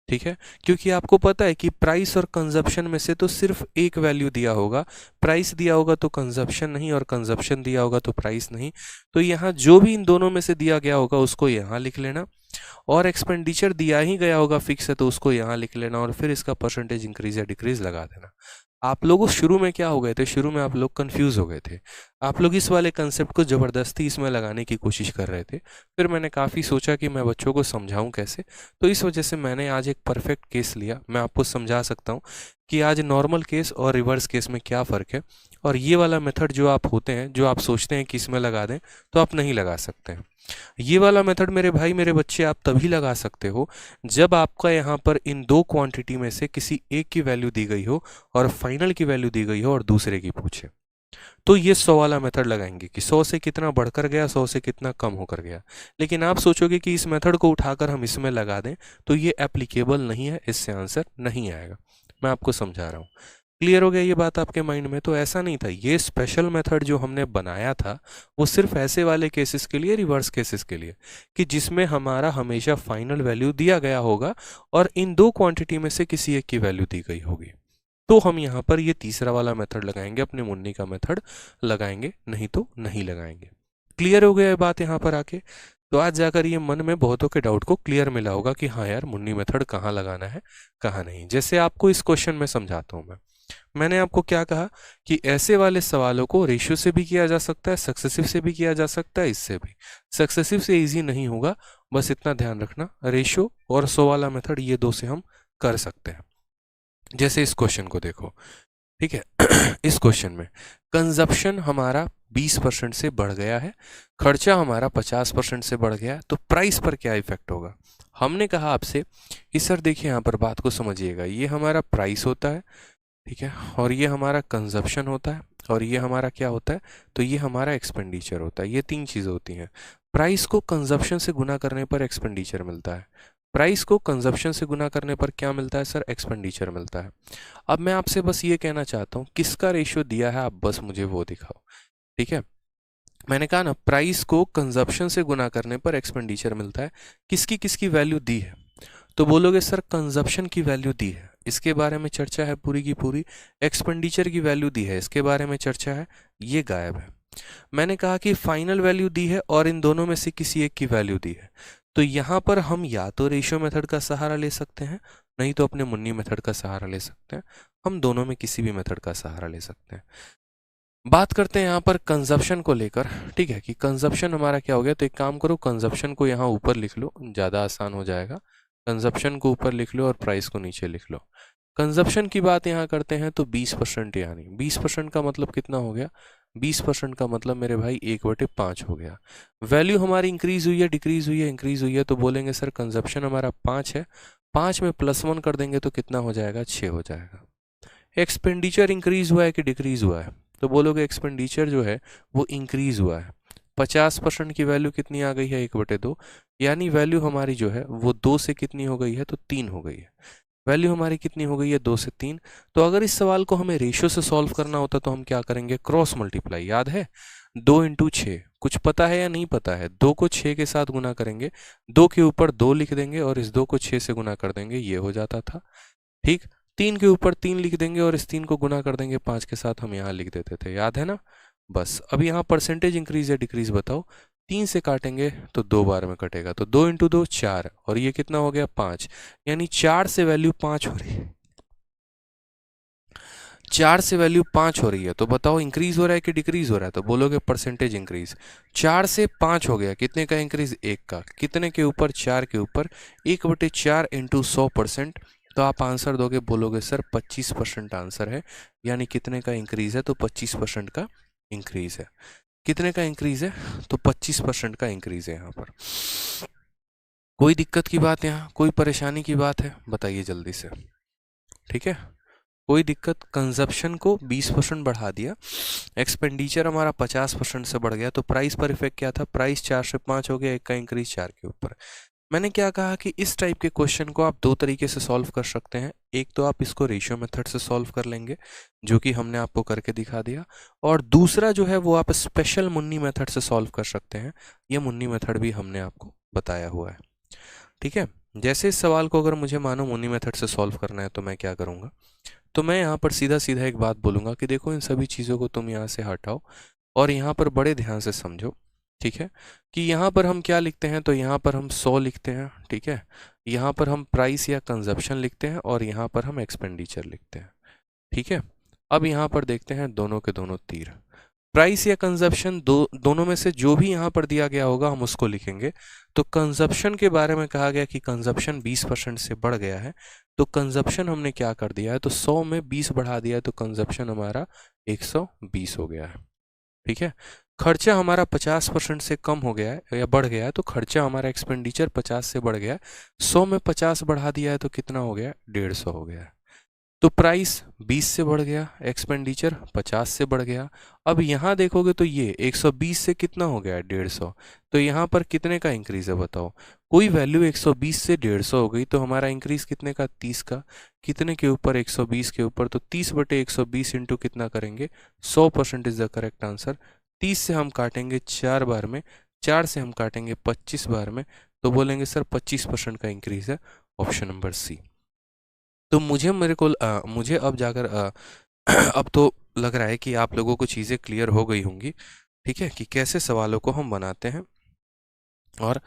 ठीक है, क्योंकि आपको पता है कि प्राइस और कंजप्शन में से तो सिर्फ एक वैल्यू दिया होगा, प्राइस दिया होगा तो कंजप्शन नहीं, और कंजप्शन दिया होगा तो प्राइस नहीं। तो यहाँ जो भी इन दोनों में से दिया गया होगा उसको यहाँ लिख लेना, और एक्सपेंडिचर दिया ही गया होगा फिक्स है तो उसको यहाँ लिख लेना, और फिर इसका % इंक्रीज या डिक्रीज लगा देना। आप लोगों शुरू में क्या हो गए थे, शुरू में आप लोग कंफ्यूज हो गए थे, आप लोग इस वाले कंसेप्ट को ज़बरदस्ती इसमें लगाने की कोशिश कर रहे थे। फिर मैंने काफ़ी सोचा कि मैं बच्चों को समझाऊं कैसे, तो इस वजह से मैंने आज एक परफेक्ट केस लिया, मैं आपको समझा सकता हूं कि आज नॉर्मल केस और रिवर्स केस में क्या फ़र्क है। और ये वाला मेथड जो आप होते हैं, जो आप सोचते हैं कि इसमें लगा दें, तो आप नहीं लगा सकते हैं। ये वाला मेथड मेरे भाई मेरे बच्चे आप तभी लगा सकते हो जब आपका यहाँ पर इन दो क्वांटिटी में से किसी एक की वैल्यू दी गई हो और फाइनल की वैल्यू दी गई हो और दूसरे की पूछे। तो ये 100 वाला मेथड लगाएंगे कि 100 से कितना बढ़कर गया, 100 से कितना कम होकर गया। लेकिन आप सोचोगे कि इस मेथड को उठाकर हम इसमें लगा दें तो ये एप्लीकेबल नहीं है, इससे आंसर नहीं आएगा। मैं आपको समझा रहा हूँ। क्लियर हो गया ये बात आपके माइंड में? तो ऐसा नहीं था, ये स्पेशल मेथड जो हमने बनाया था वो सिर्फ ऐसे वाले केसेस के लिए, रिवर्स केसेस के लिए, कि जिसमें हमारा हमेशा फाइनल वैल्यू दिया गया होगा और इन दो क्वांटिटी में से किसी एक की वैल्यू दी गई होगी। तो हम यहाँ पर ये तीसरा वाला मेथड लगाएंगे, अपने मुन्नी का मेथड लगाएंगे, नहीं तो नहीं लगाएंगे। क्लियर हो गया ये बात यहाँ पर आके? तो आज जाकर ये मन में बहुतों के डाउट को क्लियर मिला होगा कि हाँ यार, मुन्नी मेथड कहाँ लगाना है कहाँ नहीं। जैसे आपको इस क्वेश्चन में समझाता हूँ मैंने आपको क्या कहा कि ऐसे वाले सवालों को रेशियो से भी किया जा सकता है, सक्सेसिव से भी किया जा सकता है, इससे भी। सक्सेसिव से इजी नहीं होगा, बस इतना ध्यान रखना, रेशियो और 100 वाला मेथड ये दो से हम कर सकते हैं। जैसे इस क्वेश्चन को देखो, ठीक है। इस क्वेश्चन में कंजप्शन हमारा 20% से बढ़ गया है, खर्चा हमारा 50% से बढ़ गया है, तो प्राइस पर क्या इफेक्ट होगा? हमने कहा आपसे कि सर देखिए यहाँ पर बात को समझिएगा, ये हमारा प्राइस होता है, ठीक है, और ये हमारा कंजप्शन होता है, और ये हमारा क्या होता है? तो ये हमारा एक्सपेंडिचर होता है। ये तीन चीज़ें होती हैं। प्राइस को कंजप्शन से गुना करने पर एक्सपेंडिचर मिलता है, प्राइस को कंजप्शन से गुना करने पर क्या मिलता है सर? एक्सपेंडिचर मिलता है। अब मैं आपसे बस ये कहना चाहता हूँ, किसका रेशियो दिया है, आप बस मुझे वो दिखाओ, ठीक है। मैंने कहा ना, प्राइस को कंजप्शन से गुना करने पर एक्सपेंडिचर मिलता है। किसकी किसकी वैल्यू दी है? तो बोलोगे सर कंजप्शन की वैल्यू दी है, इसके बारे में चर्चा है पूरी की पूरी। एक्सपेंडिचर की वैल्यू दी है, इसके बारे में चर्चा है, ये गायब है। मैंने कहा कि फाइनल वैल्यू दी है और इन दोनों में से किसी एक की वैल्यू दी है। तो यहाँ पर हम या तो रेशियो मेथड का सहारा ले सकते हैं, नहीं तो अपने मुन्नी मेथड का सहारा ले सकते हैं। हम दोनों में किसी भी मेथड का सहारा ले सकते हैं। बात करते हैं यहाँ पर कंजप्शन को लेकर, ठीक है, कि कंजप्शन हमारा क्या हो गया। तो एक काम करो, कंजप्शन को यहाँ ऊपर लिख लो, ज़्यादा आसान हो जाएगा। कंजप्शन को ऊपर लिख लो और प्राइस को नीचे लिख लो। कंजप्शन की बात यहाँ करते हैं तो 20%, यानी 20% का मतलब कितना हो गया? 20% का मतलब मेरे भाई 1/5 हो गया। वैल्यू हमारी इंक्रीज हुई है, डिक्रीज हुई है? इंक्रीज हुई है। तो बोलेंगे सर कंजप्शन हमारा 5 है, 5 में +1 कर देंगे तो कितना हो जाएगा? 6 हो जाएगा। एक्सपेंडिचर इंक्रीज हुआ है कि डिक्रीज हुआ है? तो बोलोगे एक्सपेंडिचर जो है वो इंक्रीज हुआ है। 50% की वैल्यू कितनी आ गई है? 1/2, यानी वैल्यू हमारी जो है वो 2 से कितनी हो गई है? तो 3 हो गई है। वैल्यू हमारी कितनी हो गई है? 2 से 3। तो अगर इस सवाल को हमें रेशियो से सॉल्व करना होता तो हम क्या करेंगे? क्रॉस मल्टीप्लाई, याद है? 2 × 6। कुछ पता है या नहीं पता है? 2 को 6 के साथ गुना करेंगे, 2 के ऊपर 2 लिख देंगे और इस 2 को 6 से गुना कर देंगे, ये हो जाता था, ठीक। 3 के ऊपर 3 लिख देंगे और इस 3 को गुना कर देंगे 5 के साथ, हम यहाँ लिख देते थे, याद है ना? बस अब यहाँ परसेंटेज इंक्रीज या डिक्रीज बताओ। 3 से काटेंगे तो 2 बार में कटेगा, तो 2 × 2 4, और ये कितना हो गया? 5, यानी 4 से वैल्यू 5 हो रही है। 4 से वैल्यू 5 हो रही है, तो बताओ इंक्रीज हो रहा है कि डिक्रीज हो रहा है? तो बोलोगे परसेंटेज इंक्रीज। 4 से 5 हो गया, कितने का इंक्रीज? 1 का। कितने के ऊपर? 4 के ऊपर। 1/4 × 100%, तो आप आंसर दोगे, बोलोगे सर 25% आंसर है। यानी कितने का इंक्रीज है? तो 25% का इंक्रीज है। कितने का इंक्रीज है? तो 25% का इंक्रीज है यहाँ पर। कोई दिक्कत की बात, यहाँ कोई परेशानी की बात है? बताइए जल्दी से, ठीक है। कोई दिक्कत? कंजप्शन को 20% बढ़ा दिया, एक्सपेंडिचर हमारा 50% से बढ़ गया, तो प्राइस पर इफेक्ट क्या था? प्राइस 4 से 5 हो गया, 1 का इंक्रीज 4 के ऊपर। मैंने क्या कहा कि इस टाइप के क्वेश्चन को आप दो तरीके से सॉल्व कर सकते हैं। एक तो आप इसको रेशियो मेथड से सॉल्व कर लेंगे, जो कि हमने आपको करके दिखा दिया, और दूसरा जो है वो आप स्पेशल मुन्नी मेथड से सॉल्व कर सकते हैं। ये मुन्नी मेथड भी हमने आपको बताया हुआ है, ठीक है। जैसे इस सवाल को अगर मुझे मानो मुन्नी मेथड से सॉल्व करना है तो मैं क्या करूँगा? तो मैं यहाँ पर सीधा सीधा एक बात बोलूँगा कि देखो, इन सभी चीज़ों को तुम यहाँ से हटाओ और यहाँ पर बड़े ध्यान से समझो, ठीक है, कि यहाँ पर हम क्या लिखते हैं? तो यहाँ पर हम 100 लिखते हैं, ठीक है। यहाँ पर हम प्राइस या कंजप्शन लिखते हैं और यहाँ पर हम एक्सपेंडिचर लिखते हैं, ठीक है। अब यहाँ पर देखते हैं दोनों के दोनों तीर। प्राइस या कंजप्शन, दोनों में से जो भी यहाँ पर दिया गया होगा हम उसको लिखेंगे। तो कंजप्शन के बारे में कहा गया कि कंजप्शन 20% से बढ़ गया है, तो कंजप्शन हमने क्या कर दिया है? तो 100 में 20 बढ़ा दिया है, तो कंजप्शन हमारा 120 हो गया है, ठीक है। खर्चा हमारा 50% से कम हो गया है या बढ़ गया है, तो खर्चा हमारा एक्सपेंडिचर 50 से बढ़ गया है। 100 में 50 बढ़ा दिया है तो कितना हो गया? 150 हो गया है। तो प्राइस 20 से बढ़ गया, एक्सपेंडिचर 50 से बढ़ गया। अब यहाँ देखोगे तो ये 120 से कितना हो गया, 150। तो यहाँ पर कितने का इंक्रीज है बताओ। कोई वैल्यू 120 से 150 हो गई तो हमारा इंक्रीज कितने का, 30 का। कितने के ऊपर, 120 के ऊपर, तो 30/120 इंटू कितना करेंगे, 100% इज द करेक्ट आंसर। 30 से हम काटेंगे 4 बार में, 4 से हम काटेंगे 25 बार में, तो बोलेंगे सर 25% का इंक्रीज है, ऑप्शन नंबर सी। तो मुझे अब जाकर अब तो लग रहा है कि आप लोगों को चीज़ें क्लियर हो गई होंगी, ठीक है, कि कैसे सवालों को हम बनाते हैं और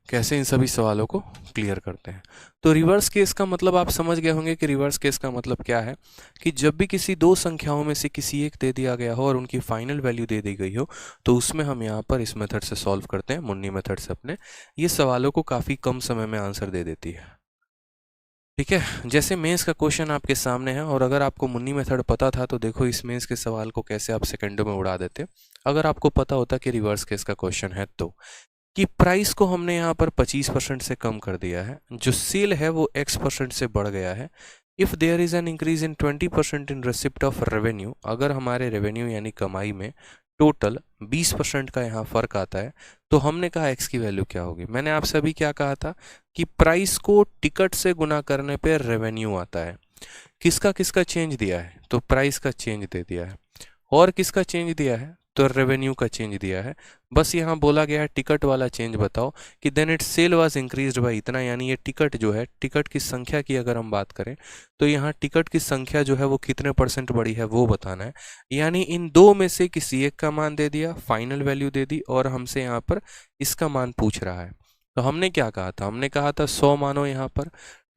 कैसे इन सभी सवालों को क्लियर करते हैं। तो रिवर्स केस का मतलब आप समझ गए होंगे कि रिवर्स केस का मतलब क्या है, कि जब भी किसी दो संख्याओं में से किसी एक दे दिया गया हो और उनकी फाइनल वैल्यू दे दी गई हो, तो उसमें हम यहाँ पर इस मेथड से सॉल्व करते हैं, मुन्नी मेथड से अपने। ये सवालों को काफ़ी कम समय में आंसर दे देती है, ठीक है। जैसे मेंस का क्वेश्चन आपके सामने है और अगर आपको मुन्नी मेथड पता था तो देखो इस मेंस के सवाल को कैसे आप सेकंडों में उड़ा देते। अगर आपको पता होता कि रिवर्स केस का क्वेश्चन है तो, कि प्राइस को हमने यहाँ पर 25% से कम कर दिया है, जो सेल है वो x% से बढ़ गया है। If there is an increase in 20% in receipt of revenue, अगर हमारे रेवेन्यू यानी कमाई में टोटल 20% का यहाँ फर्क आता है, तो हमने कहा x की वैल्यू क्या होगी। मैंने आपसे अभी क्या कहा था कि प्राइस को टिकट से गुना करने पे रेवेन्यू आता है। किसका किसका चेंज दिया है, तो प्राइस का चेंज दे दिया है। और किसका चेंज दिया है, तो रेवेन्यू का चेंज दिया है। बस यहाँ बोला गया है टिकट वाला चेंज बताओ, कि then it sale was increased by इतना, यानी ये टिकट जो है, टिकट की संख्या की अगर हम बात करें तो यहाँ टिकट की संख्या जो है वो कितने % बढ़ी है वो बताना है। यानी इन दो में से किसी एक का मान दे दिया, फाइनल वैल्यू दे दी, और हमसे यहाँ पर इसका मान पूछ रहा है। तो हमने क्या कहा था, हमने कहा था 100 मानो यहाँ पर,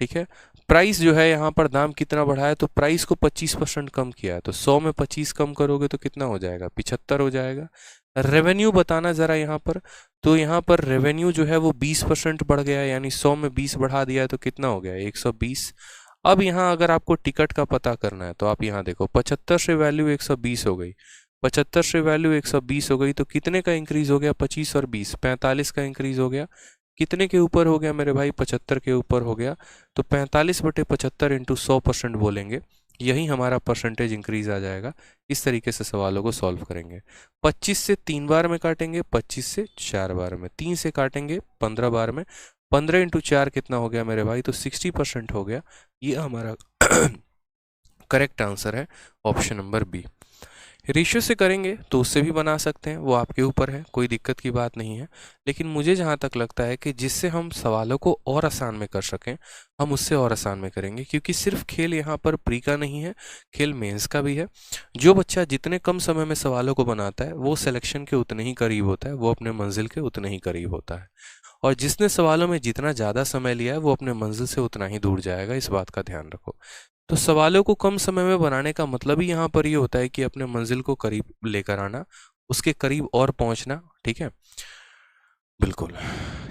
ठीक है। प्राइस जो है यहाँ पर दाम कितना बढ़ा है, तो प्राइस को 25% कम किया है, तो 100 में 25 कम करोगे तो कितना हो जाएगा, 75 हो जाएगा। रेवेन्यू बताना ज़रा यहाँ पर, तो यहाँ पर रेवेन्यू जो है वो 20% बढ़ गया है, यानी 100 में 20 बढ़ा दिया है तो कितना हो गया, 120। अब यहाँ अगर आपको टिकट का पता करना है तो आप यहाँ देखो 75 से वैल्यू 120 हो गई, 75 से वैल्यू 120 हो गई, तो कितने का इंक्रीज हो गया, 25 और 20, 45 का इंक्रीज हो गया। कितने के ऊपर हो गया मेरे भाई, 75 के ऊपर हो गया। तो 45/75 इंटू 100% बोलेंगे, यही हमारा परसेंटेज इंक्रीज आ जाएगा। इस तरीके से सवालों को सॉल्व करेंगे। 25 से 3 बार में काटेंगे, 25 से 4 बार में, 3 से काटेंगे 15 बार में, 15 इंटू 4 कितना हो गया मेरे भाई, तो 60% हो गया। ये हमारा करेक्ट आंसर है, ऑप्शन नंबर बी। रेशियो से करेंगे तो उससे भी बना सकते हैं, वो आपके ऊपर है, कोई दिक्कत की बात नहीं है। लेकिन मुझे जहाँ तक लगता है कि जिससे हम सवालों को और आसान में कर सकें, हम उससे और आसान में करेंगे, क्योंकि सिर्फ खेल यहाँ पर प्री का नहीं है, खेल मेंस का भी है। जो बच्चा जितने कम समय में सवालों को बनाता है वो सिलेक्शन के उतने ही करीब होता है, वो अपने मंजिल के उतने ही करीब होता है। और जिसने सवालों में जितना ज़्यादा समय लिया है वो अपने मंजिल से उतना ही दूर जाएगा, इस बात का ध्यान रखो। तो सवालों को कम समय में बनाने का मतलब ही यहाँ पर ये होता है कि अपने मंजिल को करीब लेकर आना, उसके करीब और पहुँचना, ठीक है। बिल्कुल,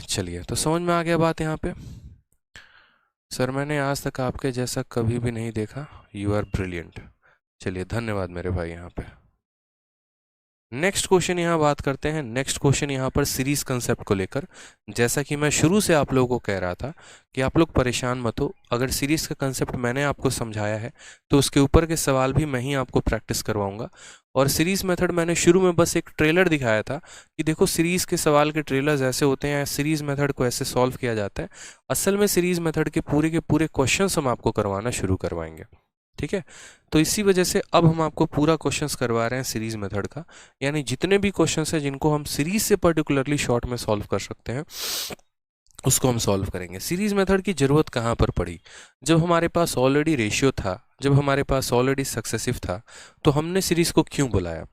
चलिए, तो समझ में आ गया बात यहाँ पे। सर मैंने आज तक आपके जैसा कभी भी नहीं देखा, यू आर ब्रिलियंट। चलिए, धन्यवाद मेरे भाई यहाँ पे। नेक्स्ट क्वेश्चन यहाँ बात करते हैं। नेक्स्ट क्वेश्चन यहाँ पर सीरीज कंसेप्ट को लेकर, जैसा कि मैं शुरू से आप लोगों को कह रहा था कि आप लोग परेशान मत हो। अगर सीरीज का कंसेप्ट मैंने आपको समझाया है तो उसके ऊपर के सवाल भी मैं ही आपको प्रैक्टिस करवाऊंगा। और सीरीज मेथड मैंने शुरू में बस एक ट्रेलर दिखाया था कि देखो सीरीज के सवाल के ट्रेलर्स ऐसे होते हैं, सीरीज मेथड को ऐसे सॉल्व किया जाता है। असल में सीरीज मेथड के पूरे क्वेश्चन हम आपको करवाना शुरू करवाएंगे, ठीक है। तो इसी वजह से अब हम आपको पूरा क्वेश्चंस करवा रहे हैं सीरीज मेथड का, यानी जितने भी क्वेश्चंस हैं जिनको हम सीरीज से पर्टिकुलरली शॉर्ट में सॉल्व कर सकते हैं उसको हम सॉल्व करेंगे। सीरीज मेथड की ज़रूरत कहाँ पर पड़ी, जब हमारे पास ऑलरेडी रेशियो था, जब हमारे पास ऑलरेडी सक्सेसिव था, तो हमने सीरीज़ को क्यों बुलाया।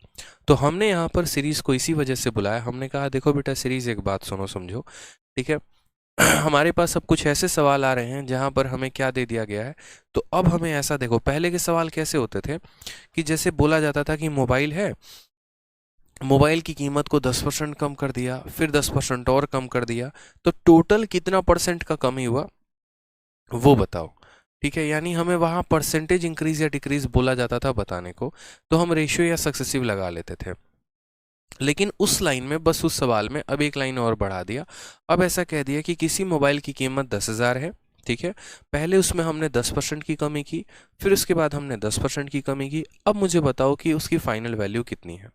तो हमने यहाँ पर सीरीज़ को इसी वजह से बुलाया, हमने कहा देखो बेटा सीरीज़, एक बात सुनो समझो, ठीक है। हमारे पास अब कुछ ऐसे सवाल आ रहे हैं जहां पर हमें क्या दे दिया गया है। तो अब हमें ऐसा देखो, पहले के सवाल कैसे होते थे कि जैसे बोला जाता था कि मोबाइल है, मोबाइल की कीमत को 10% कम कर दिया, फिर 10% और कम कर दिया, तो टोटल कितना % का कमी हुआ वो बताओ, ठीक है। यानी हमें वहां परसेंटेज इंक्रीज या डिक्रीज बोला जाता था बताने को, तो हम रेशियो या सक्सेसिव लगा लेते थे। लेकिन उस लाइन में, बस उस सवाल में अब एक लाइन और बढ़ा दिया। अब ऐसा कह दिया कि किसी मोबाइल की कीमत 10,000 है, ठीक है, पहले उसमें हमने 10% की कमी की, फिर उसके बाद हमने 10% की कमी की। अब मुझे बताओ कि उसकी फाइनल वैल्यू कितनी है।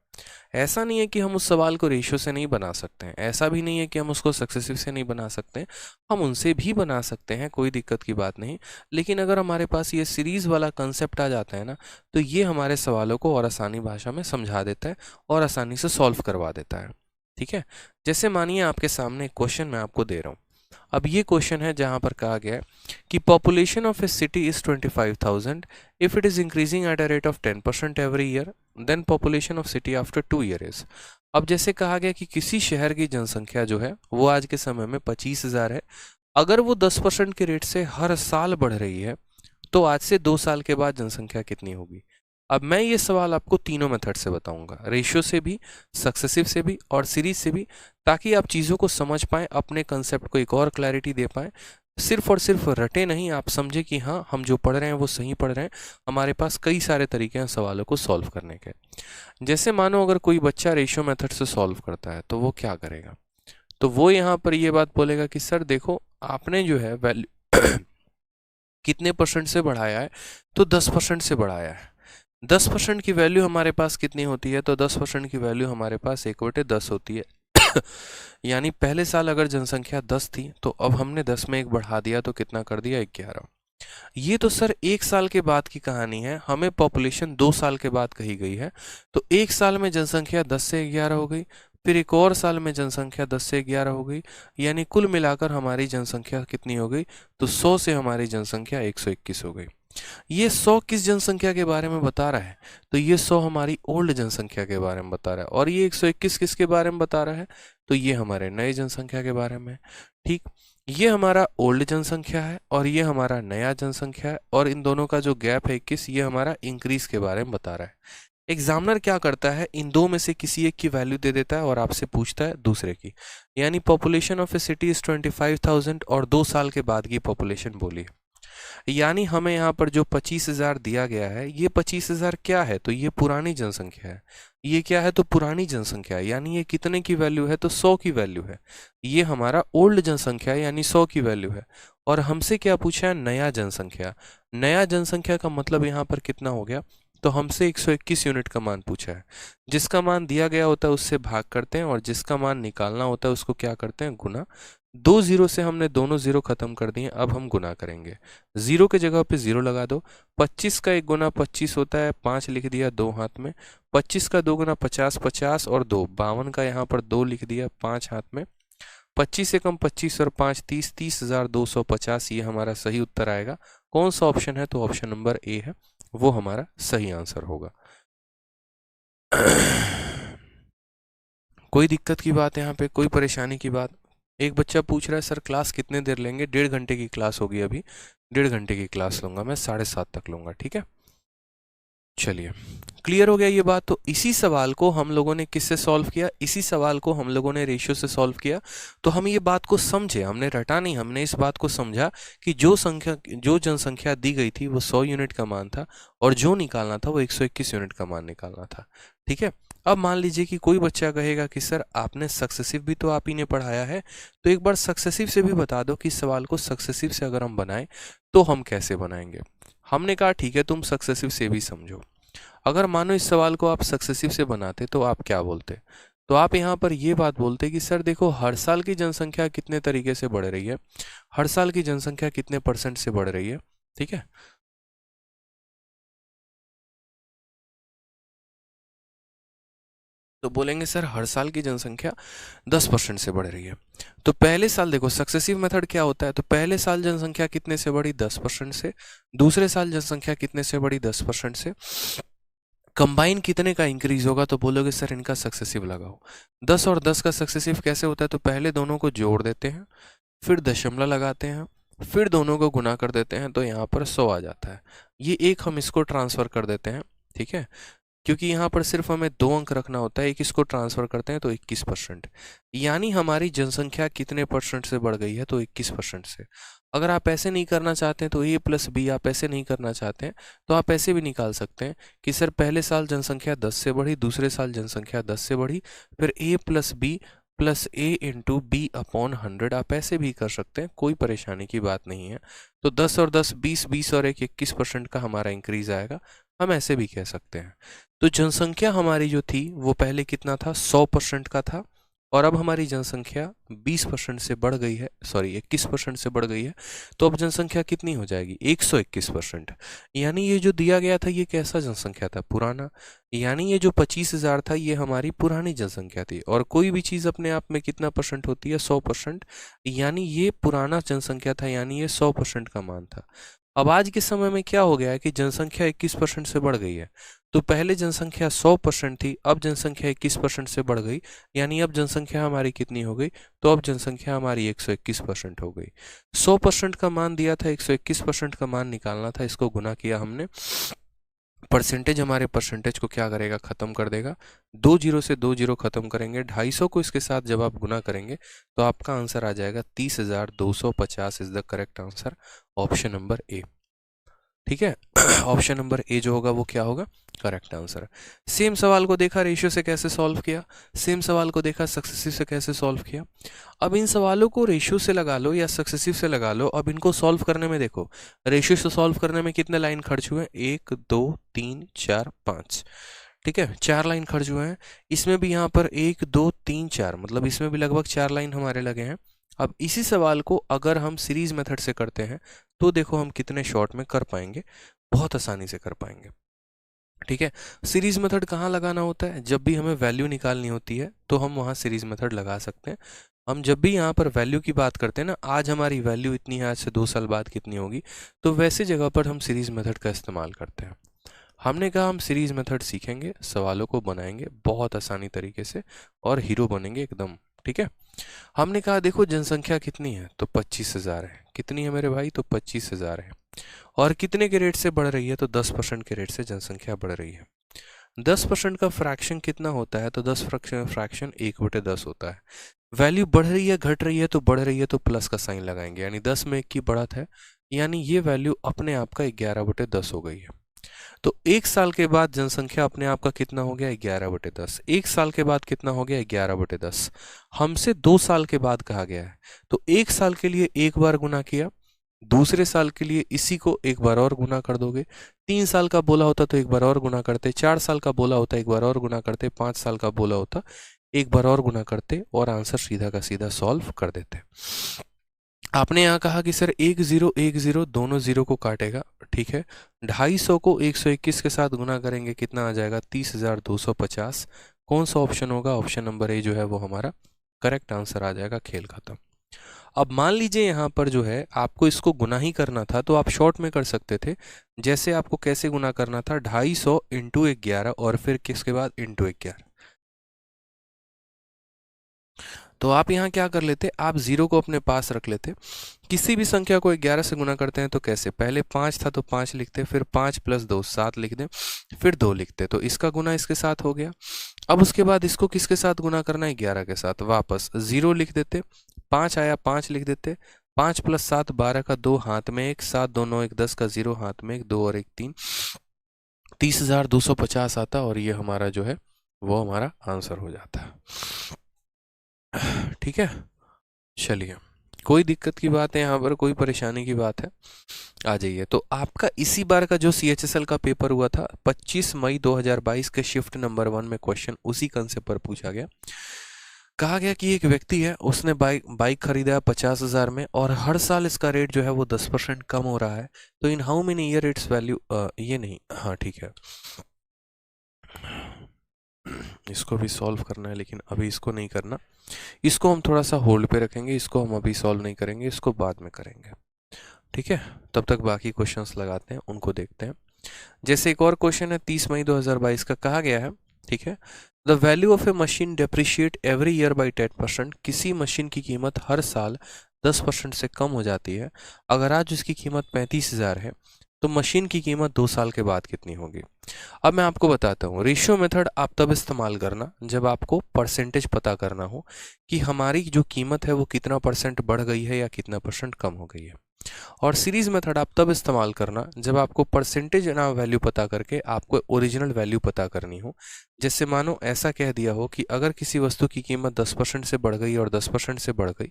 ऐसा नहीं है कि हम उस सवाल को रेशियो से नहीं बना सकते हैं, ऐसा भी नहीं है कि हम उसको सक्सेसिव से नहीं बना सकते हैं, हम उनसे भी बना सकते हैं, कोई दिक्कत की बात नहीं। लेकिन अगर हमारे पास ये सीरीज वाला कंसेप्ट आ जाता है ना, तो ये हमारे सवालों को और आसानी भाषा में समझा देता है और आसानी से सॉल्व करवा देता है। ठीक है, जैसे मानिए आपके सामने एक क्वेश्चन मैं आपको दे रहा हूँ। अब ये क्वेश्चन है जहां पर कहा गया है कि population of a city is 25,000 if it is increasing at a rate of 10% every year, then population of city after 2 year is. अब जैसे कहा गया कि किसी शहर की जनसंख्या जो है वो आज के समय में 25,000 है, अगर वो 10% के रेट से हर साल बढ़ रही है तो आज से 2 साल के बाद जनसंख्या कितनी होगी। अब मैं ये सवाल आपको तीनों मेथड से बताऊंगा, रेशियो से भी, सक्सेसिव से भी और सीरीज से भी, ताकि आप चीज़ों को समझ पाएं, अपने कंसेप्ट को एक और क्लैरिटी दे पाएं। सिर्फ और सिर्फ रटे नहीं, आप समझे कि हाँ हम जो पढ़ रहे हैं वो सही पढ़ रहे हैं। हमारे पास कई सारे तरीके हैं सवालों को सॉल्व करने के। जैसे मानो अगर कोई बच्चा रेशियो मेथड से सॉल्व करता है तो वो क्या करेगा, तो वो यहाँ पर ये बात बोलेगा कि सर देखो आपने जो है वैल्यू कितने परसेंट से बढ़ाया है, तो 10% से बढ़ाया है। 10% की वैल्यू हमारे पास कितनी होती है, तो 10% की वैल्यू हमारे पास 1/10 होती है। यानी पहले साल अगर जनसंख्या 10 थी तो अब हमने 10 में 1 बढ़ा दिया तो कितना कर दिया, 11। ये तो सर 1 साल के बाद की कहानी है, हमें पॉपुलेशन 2 साल के बाद कही गई है। तो 1 साल में जनसंख्या 10 से 11 हो गई, फिर एक और साल में जनसंख्या 10 से 11 हो गई, यानी कुल मिलाकर हमारी जनसंख्या कितनी हो गई, तो 100 से हमारी जनसंख्या 121 हो गई। ये 100 किस जनसंख्या के बारे में बता रहा है, तो ये 100 हमारी ओल्ड जनसंख्या के बारे में बता रहा है, और ये 121 किसके बारे में बता रहा है, तो ये हमारे नए जनसंख्या के बारे में। ठीक, ये हमारा ओल्ड जनसंख्या है और ये हमारा नया जनसंख्या है, और इन दोनों का जो गैप है 21, ये हमारा इंक्रीज के बारे में बता रहा है। एग्जामिनर क्या करता है, इन दो में से किसी एक की वैल्यू दे देता है और आपसे पूछता है दूसरे की। यानी population of a city is 25,000 और 2 साल के बाद की पॉपुलेशन बोली। यानी हमें यहाँ पर जो 25,000 दिया गया है, ये 25,000 क्या है, तो ये पुरानी जनसंख्या है। ये क्या है, तो पुरानी जनसंख्या है, यानी ये कितने की वैल्यू है, तो 100 की वैल्यू है। ये हमारा ओल्ड जनसंख्या है, यानी 100 की वैल्यू है। और हमसे क्या पूछा है, नया जनसंख्या। नया जनसंख्या का मतलब यहाँ पर कितना हो गया, तो हमसे 121 यूनिट का मान पूछा है। जिसका मान दिया गया होता है उससे भाग करते हैं, और जिसका मान निकालना होता है उसको क्या करते हैं, गुना। 2 जीरो से हमने दोनों जीरो खत्म कर दिए, अब हम गुना करेंगे। जीरो के जगह पे जीरो लगा दो। 25 का 1 गुना 25 होता है, 5 लिख दिया 2 हाथ में। 25 का 2 गुना 50, 50 और 2 52 का यहाँ पर 2 लिख दिया 5 हाथ में। 25 से कम 25 और 5 30, 30,250 ये हमारा सही उत्तर आएगा। कौन सा ऑप्शन है, तो ऑप्शन नंबर ए है, वो हमारा सही आंसर होगा। कोई दिक्कत की बात यहाँ पे, कोई परेशानी की बात। एक बच्चा पूछ रहा है सर क्लास कितने देर लेंगे, 1.5 घंटे की क्लास होगी, अभी 1.5 घंटे की क्लास लूंगा मैं, 7:30 तक लूंगा, ठीक है। चलिए, क्लियर हो गया ये बात। तो इसी सवाल को हम लोगों ने किससे सॉल्व किया, इसी सवाल को हम लोगों ने रेशियो से सॉल्व किया। तो हम ये बात को समझे, हमने रटा नहीं, हमने इस बात को समझा कि जो जनसंख्या दी गई थी वो 100 यूनिट का मान था, और जो निकालना था वो 121 यूनिट का मान निकालना था। ठीक है, अब मान लीजिए कि कोई बच्चा कहेगा कि सर आपने सक्सेसिव भी तो आप ही ने पढ़ाया है, तो एक बार सक्सेसिव से भी बता दो कि इस सवाल को सक्सेसिव से अगर हम बनाएं तो हम कैसे बनाएंगे। हमने कहा ठीक है तुम सक्सेसिव से भी समझो। अगर मानो इस सवाल को आप सक्सेसिव से बनाते तो आप क्या बोलते, तो आप यहाँ पर ये बात बोलते कि सर देखो हर साल की जनसंख्या कितने तरीके से बढ़ रही है, हर साल की जनसंख्या कितने % से बढ़ रही है। ठीक है, तो बोलेंगे सर हर साल की जनसंख्या 10% से बढ़ रही है। तो पहले साल देखो सक्सेसिव मेथड क्या होता है, तो पहले साल जनसंख्या कितने से बढ़ी, 10% से। दूसरे साल जनसंख्या कितने से बढ़ी, 10% से। कंबाइन कितने का इंक्रीज होगा, तो बोलोगे सर इनका सक्सेसिव लगाओ। 10 और 10 का सक्सेसिव कैसे होता है, तो पहले दोनों को जोड़ देते हैं, फिर दशमलव लगाते हैं, फिर दोनों को गुना कर देते हैं, तो यहाँ पर 100 आ जाता है। ये एक हम इसको ट्रांसफर कर देते हैं, ठीक है, क्योंकि यहाँ पर सिर्फ हमें 2 अंक रखना होता है, एक इसको ट्रांसफर करते हैं तो 21%। यानी हमारी जनसंख्या कितने % से बढ़ गई है, तो 21% से। अगर आप ऐसे नहीं करना चाहते हैं तो a + b, आप ऐसे नहीं करना चाहते हैं तो आप ऐसे भी निकाल सकते हैं कि सर पहले साल जनसंख्या 10 से बढ़ी, दूसरे साल जनसंख्या 10 से बढ़ी, फिर a + b plus a into b upon 100। आप ऐसे भी कर सकते हैं, कोई परेशानी की बात नहीं है। तो 10 और 10 20, 20 और 1 21% का हमारा इंक्रीज आएगा। हम ऐसे भी कह सकते हैं। तो जनसंख्या हमारी जो थी वो पहले कितना था, 100% का था, और अब हमारी जनसंख्या 20% से बढ़ गई है, सॉरी 21% से बढ़ गई है। तो अब जनसंख्या कितनी हो जाएगी, 121%। यानी ये जो दिया गया था ये कैसा जनसंख्या था, पुराना। यानी ये जो 25,000 था ये हमारी पुरानी जनसंख्या थी। और कोई भी चीज़ अपने आप में कितना परसेंट होती है, 100%। यानी ये पुराना जनसंख्या था, यानी ये 100% का मान था। अब आज के समय में क्या हो गया है कि जनसंख्या 21% से बढ़ गई है। तो पहले जनसंख्या 100% थी, अब जनसंख्या 21% से बढ़ गई। यानी अब जनसंख्या हमारी कितनी हो गई, तो अब जनसंख्या हमारी 121% हो गई। 100% का मान दिया था, 121% का मान निकालना था, इसको गुना किया हमने। परसेंटेज हमारे परसेंटेज को क्या करेगा, खत्म कर देगा। 2 जीरो से 2 जीरो खत्म करेंगे, 250 को इसके साथ जब आप गुना करेंगे तो आपका आंसर आ जाएगा 30,250 is the correct answer, option number A. ठीक है, ऑप्शन नंबर ए जो होगा वो क्या होगा, करेक्ट आंसर। सेम सवाल को देखा रेशियो से कैसे सॉल्व किया, सेम सवाल को देखा सक्सेसिव से कैसे सॉल्व किया। अब इन सवालों को रेशियो से लगा लो या सक्सेसिव से लगा लो। अब इनको सॉल्व करने में देखो, रेशियो से सॉल्व करने में कितने लाइन खर्च हुए, 1 2 3 4 5। ठीक है, 4 लाइन खर्च हुए हैं। इसमें भी यहाँ पर 1 2 3 4, मतलब इसमें भी लगभग 4 लाइन हमारे लगे हैं। अब इसी सवाल को अगर हम सीरीज मेथड से करते हैं तो देखो हम कितने शॉर्ट में कर पाएंगे, बहुत आसानी से कर पाएंगे। ठीक है, सीरीज मेथड कहाँ लगाना होता है, जब भी हमें वैल्यू निकालनी होती है तो हम वहाँ सीरीज मेथड लगा सकते हैं। हम जब भी यहाँ पर वैल्यू की बात करते हैं ना, आज हमारी वैल्यू इतनी है, आज से 2 साल बाद कितनी होगी, तो वैसे जगह पर हम सीरीज मेथड का इस्तेमाल करते हैं। हमने कहा हम सीरीज मेथड सीखेंगे, सवालों को बनाएंगे बहुत आसानी तरीके से और हीरो बनेंगे एकदम। ठीक है, हमने कहा देखो जनसंख्या कितनी है, तो 25,000 है। कितनी है मेरे भाई, तो 25,000 है। और कितने के रेट से बढ़ रही है, तो 10% के रेट से जनसंख्या बढ़ रही है। 10% का फ्रैक्शन कितना होता है, तो 10 फ्रैक्शन 1/10 होता है। वैल्यू बढ़ रही है घट रही है, तो बढ़ रही है तो प्लस का साइन लगाएंगे, यानी 10 में 1 की बढ़त है, यानी ये वैल्यू अपने आप का 11/10 हो गई है। तो 1 साल के बाद जनसंख्या अपने आप का कितना हो गया, 11/10। 1 साल के बाद कितना हो गया, 11/10। हमसे 2 साल के बाद कहा गया है, तो 1 साल के लिए एक बार गुना किया, दूसरे साल के लिए इसी को एक बार और गुना कर दोगे। 3 साल का बोला होता तो एक बार और गुना करते, 4 साल का बोला होता एक बार और गुना करते, 5 साल का बोला होता एक बार और गुना करते, और आंसर सीधा का सीधा सॉल्व कर देते। आपने यहाँ कहा कि सर 1 0 1 0 दोनों जीरो को काटेगा, ठीक है। 250 को 121 के साथ गुना करेंगे, कितना आ जाएगा, 30,250। कौन सा ऑप्शन होगा, ऑप्शन नंबर ए जो है वो हमारा करेक्ट आंसर आ जाएगा, खेल खत्म। अब मान लीजिए यहाँ पर जो है आपको इसको गुना ही करना था, तो आप शॉर्ट में कर सकते थे। जैसे आपको कैसे गुना करना था, 250 इंटू 11 और फिर किसके बाद इंटू 11। तो आप यहाँ क्या कर लेते, आप जीरो को अपने पास रख लेते। किसी भी संख्या को 11 से गुना करते हैं तो कैसे, पहले 5 था तो 5 लिखते, फिर 5 + 2 7 लिख दें, फिर 2 लिखते, तो इसका गुना इसके साथ हो गया। अब उसके बाद इसको किसके साथ गुना करना है, 11 के साथ। वापस 0 लिख देते, 5 आया 5 लिख देते, 5 + 7 12 का 2 हाथ में 1, 7 2 9 1 10 का 0 हाथ में 1, 2 और 1 3, 30,250 आता, और ये हमारा जो है वो हमारा आंसर हो जाता है। ठीक है, चलिए, कोई दिक्कत की बात है यहाँ पर, कोई परेशानी की बात है, आ जाइए। तो आपका इसी बार का जो CHSL का पेपर हुआ था 25 मई 2022 के शिफ्ट नंबर 1 में क्वेश्चन उसी कंसेप्ट पर पूछा गया। कहा गया कि एक व्यक्ति है, उसने बाइक खरीदा है 50,000 में, और हर साल इसका रेट जो है वो 10% कम हो रहा है। तो in how many year it's value, ये नहीं, हाँ ठीक है, इसको भी सॉल्व करना है, लेकिन अभी इसको नहीं करना, इसको हम थोड़ा सा होल्ड पे रखेंगे, इसको हम अभी सॉल्व नहीं करेंगे, इसको बाद में करेंगे। ठीक है, तब तक बाकी क्वेश्चंस लगाते हैं, उनको देखते हैं। जैसे एक और क्वेश्चन है 30 मई 2022 का, कहा गया है, ठीक है, the value of a machine depreciate every year by 10%। किसी मशीन की कीमत हर साल 10% से कम हो जाती है। अगर आज उसकी कीमत 35,000 है, तो मशीन की कीमत 2 साल के बाद कितनी होगी। अब मैं आपको बताता हूँ, रेशियो मेथड आप तब इस्तेमाल करना जब आपको परसेंटेज पता करना हो कि हमारी जो कीमत है वो कितना % बढ़ गई है या कितना % कम हो गई है। और सीरीज मेथड आप तब इस्तेमाल करना जब आपको परसेंटेज ना वैल्यू पता करके आपको ओरिजिनल वैल्यू पता करनी हो। जैसे मानो ऐसा कह दिया हो कि अगर किसी वस्तु की कीमत 10% से बढ़ गई और 10% से बढ़ गई,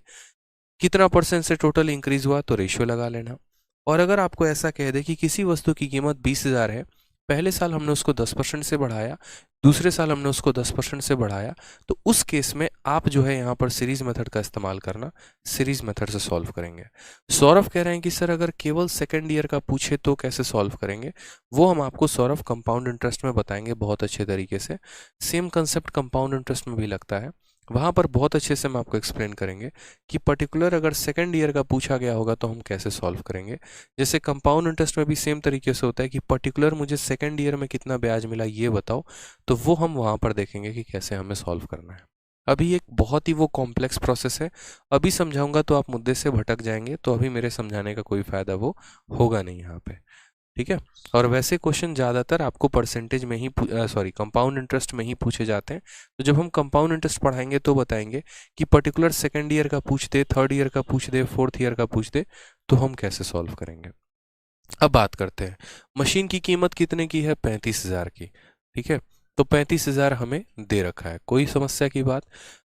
कितना परसेंट से टोटल इंक्रीज हुआ, तो रेशियो लगा लेना। और अगर आपको ऐसा कह दे कि किसी वस्तु की कीमत 20,000 है, पहले साल हमने उसको 10% से बढ़ाया, दूसरे साल हमने उसको 10% से बढ़ाया, तो उस केस में आप जो है यहाँ पर सीरीज मेथड का इस्तेमाल करना, सीरीज मेथड से सॉल्व करेंगे। सौरभ कह रहे हैं कि सर अगर केवल सेकेंड ईयर का पूछे तो कैसे सॉल्व करेंगे, वो हम आपको सौरभ कंपाउंड इंटरेस्ट में बताएंगे बहुत अच्छे तरीके से। सेम कंसेप्ट कंपाउंड इंटरेस्ट में भी लगता है, वहाँ पर बहुत अच्छे से हम आपको एक्सप्लेन करेंगे कि पर्टिकुलर अगर सेकंड ईयर का पूछा गया होगा तो हम कैसे सॉल्व करेंगे। जैसे कंपाउंड इंटरेस्ट में भी सेम तरीके से होता है कि पर्टिकुलर मुझे सेकंड ईयर में कितना ब्याज मिला ये बताओ, तो वो हम वहाँ पर देखेंगे कि कैसे हमें सॉल्व करना है। अभी एक बहुत ही वो कॉम्प्लेक्स प्रोसेस है, अभी समझाऊंगा तो आप मुद्दे से भटक जाएंगे, तो अभी मेरे समझाने का कोई फ़ायदा वो होगा नहीं यहाँ पे, ठीक है। और वैसे क्वेश्चन ज़्यादातर आपको परसेंटेज में ही सॉरी कंपाउंड इंटरेस्ट में ही पूछे जाते हैं। तो जब हम कंपाउंड इंटरेस्ट पढ़ाएंगे तो बताएंगे कि पर्टिकुलर सेकंड ईयर का पूछ दे, थर्ड ईयर का पूछ दे, फोर्थ ईयर का पूछ दे, तो हम कैसे सॉल्व करेंगे। अब बात करते हैं, मशीन की कीमत कितने की है, 35,000 की, ठीक है। तो 35,000 हमें दे रखा है, कोई समस्या की बात।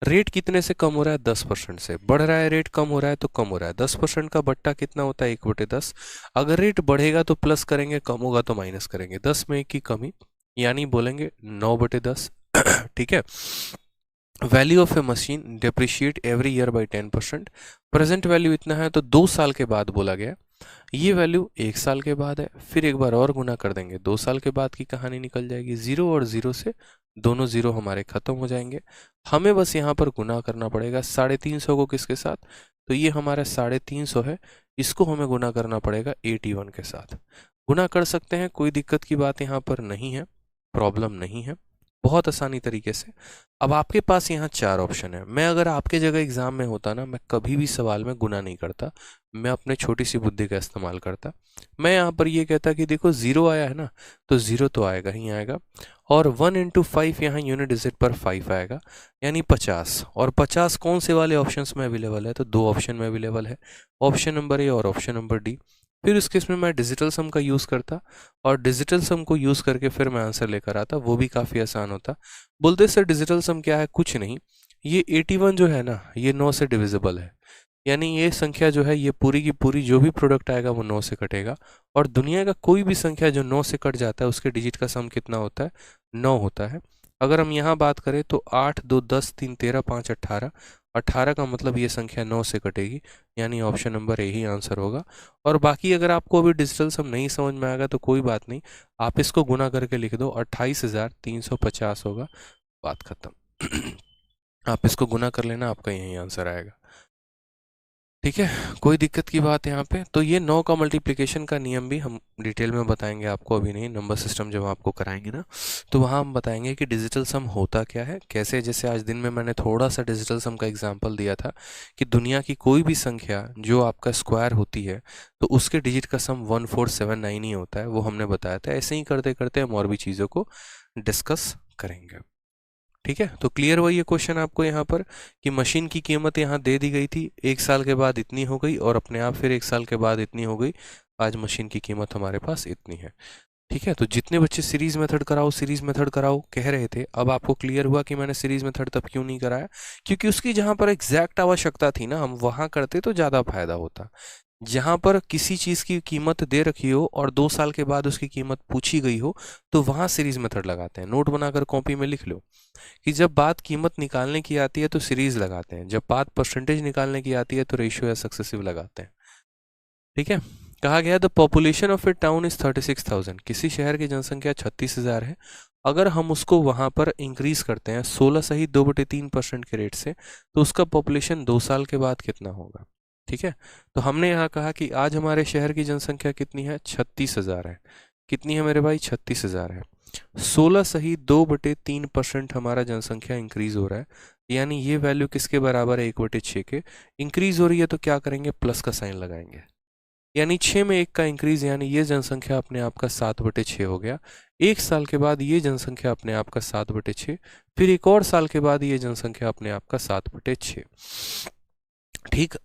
रेट कितने से कम हो रहा है, 10% से बढ़ रहा है, रेट कम हो रहा है तो कम हो रहा है। 10% का बट्टा कितना होता है, 1/10। अगर रेट बढ़ेगा तो प्लस करेंगे, कम होगा तो माइनस करेंगे, 10 में 1 की कमी, यानी बोलेंगे 9/10। ठीक है। Value of a machine depreciate every year by 10%। Present value इतना है तो 2 साल के बाद बोला गया, ये वैल्यू 1 साल के बाद है, फिर एक बार और गुना कर देंगे, 2 साल के बाद की कहानी निकल जाएगी। 0 और 0 से दोनों 0 हमारे खत्म हो जाएंगे। हमें बस यहाँ पर गुना करना पड़ेगा 350 को किसके साथ, तो ये हमारा 350 है, इसको हमें गुना करना पड़ेगा 81 के साथ। गुना कर सकते हैं, कोई दिक्कत की बात यहाँ पर नहीं है, प्रॉब्लम नहीं है, बहुत आसानी तरीके से। अब आपके पास यहाँ 4 ऑप्शन है। मैं अगर आपके जगह एग्जाम में होता ना, मैं कभी भी सवाल में गुना नहीं करता, मैं अपने छोटी सी बुद्धि का इस्तेमाल करता। मैं यहाँ पर ये कहता कि देखो 0 आया है ना, तो 0 तो आएगा ही आएगा, और 1 × 5 यहाँ यूनिट डिजिट पर 5 आएगा, यानी 50। और 50 कौन से वाले ऑप्शंस में अवेलेबल है, तो 2 ऑप्शन में अवेलेबल है, ऑप्शन नंबर ए और ऑप्शन नंबर डी। फिर उस केस में मैं डिजिटल सम का यूज़ करता, और डिजिटल सम को यूज़ करके फिर मैं आंसर लेकर आता, वो भी काफ़ी आसान होता। बोलते सर डिजिटल सम क्या है, कुछ नहीं, ये 81 जो है ना, ये 9 से डिविजिबल है, यानी ये संख्या जो है ये पूरी की पूरी जो भी प्रोडक्ट आएगा वो 9 से कटेगा, और दुनिया का कोई भी संख्या जो 9 से कट जाता है उसके डिजिट का सम कितना होता है, 9 होता है। अगर हम यहाँ बात करें तो 8, 2, 10, 3, 13, 5, 18, 18 का मतलब ये संख्या 9 से कटेगी, यानी option number A he answer होगा। और बाकी अगर आपको अभी डिजिटल सम नहीं समझ में आएगा तो कोई बात नहीं, आप इसको गुना करके लिख दो, 28,350 होगा, बात खत्म। आप इसको गुना कर लेना, आपका यही आंसर आएगा, ठीक है। कोई दिक्कत की बात यहाँ पे। तो ये 9 का मल्टीप्लिकेशन का नियम भी हम डिटेल में बताएंगे आपको, अभी नहीं, नंबर सिस्टम जब आपको कराएंगे ना, तो वहाँ हम बताएंगे कि डिजिटल सम होता क्या है, कैसे। जैसे आज दिन में मैंने थोड़ा सा डिजिटल सम का एग्जांपल दिया था कि दुनिया की कोई भी संख्या जो आपका स्क्वायर होती है तो उसके डिजिट का सम 1479 ही होता है, वो हमने बताया था। ऐसे ही करते करते हम और भी चीज़ों को डिस्कस करेंगे, ठीक है। तो क्लियर हुआ ये क्वेश्चन आपको यहाँ पर कि मशीन की कीमत यहाँ दे दी गई थी, 1 साल के बाद इतनी हो गई, और अपने आप फिर 1 साल के बाद इतनी हो गई, आज मशीन की कीमत हमारे पास इतनी है, ठीक है। तो जितने बच्चे सीरीज मेथड कराओ सीरीज मेथड कराओ कह रहे थे, अब आपको क्लियर हुआ कि मैंने सीरीज मेथड तब क्यों नहीं कराया, क्योंकि उसकी जहाँ पर एग्जैक्ट आवश्यकता थी ना, हम वहाँ करते तो ज़्यादा फायदा होता। जहाँ पर किसी चीज़ की कीमत दे रखी हो और 2 साल के बाद उसकी कीमत पूछी गई हो, तो वहाँ सीरीज मेथड लगाते हैं। नोट बनाकर कॉपी में लिख लो कि जब बात कीमत निकालने की आती है तो सीरीज लगाते हैं, जब बात परसेंटेज निकालने की आती है तो रेशियो या सक्सेसिव लगाते हैं, ठीक है। कहा गया the population of A town is 36,000, किसी शहर की जनसंख्या 36,000 है। अगर हम उसको वहाँ पर इंक्रीज करते हैं 16 सही 2/3% के रेट से, तो उसका पॉपुलेशन 2 साल के बाद कितना होगा, ठीक है। तो हमने यहाँ कहा कि आज हमारे शहर की जनसंख्या कितनी है, 36,000 है। कितनी है मेरे भाई, 36,000 है। 16 सही 2/3% हमारा जनसंख्या इंक्रीज हो रहा है, यानी ये वैल्यू किसके बराबर है, 1/6 के। इंक्रीज हो रही है तो क्या करेंगे, प्लस का साइन लगाएंगे, यानी 6 में 1 का इंक्रीज, यानी ये जनसंख्या अपने आप का 7/6 हो गया। 1 साल के बाद ये जनसंख्या अपने आप का 7/6, फिर एक और साल के बाद ये जनसंख्या अपने आप का 7/6। ठीक।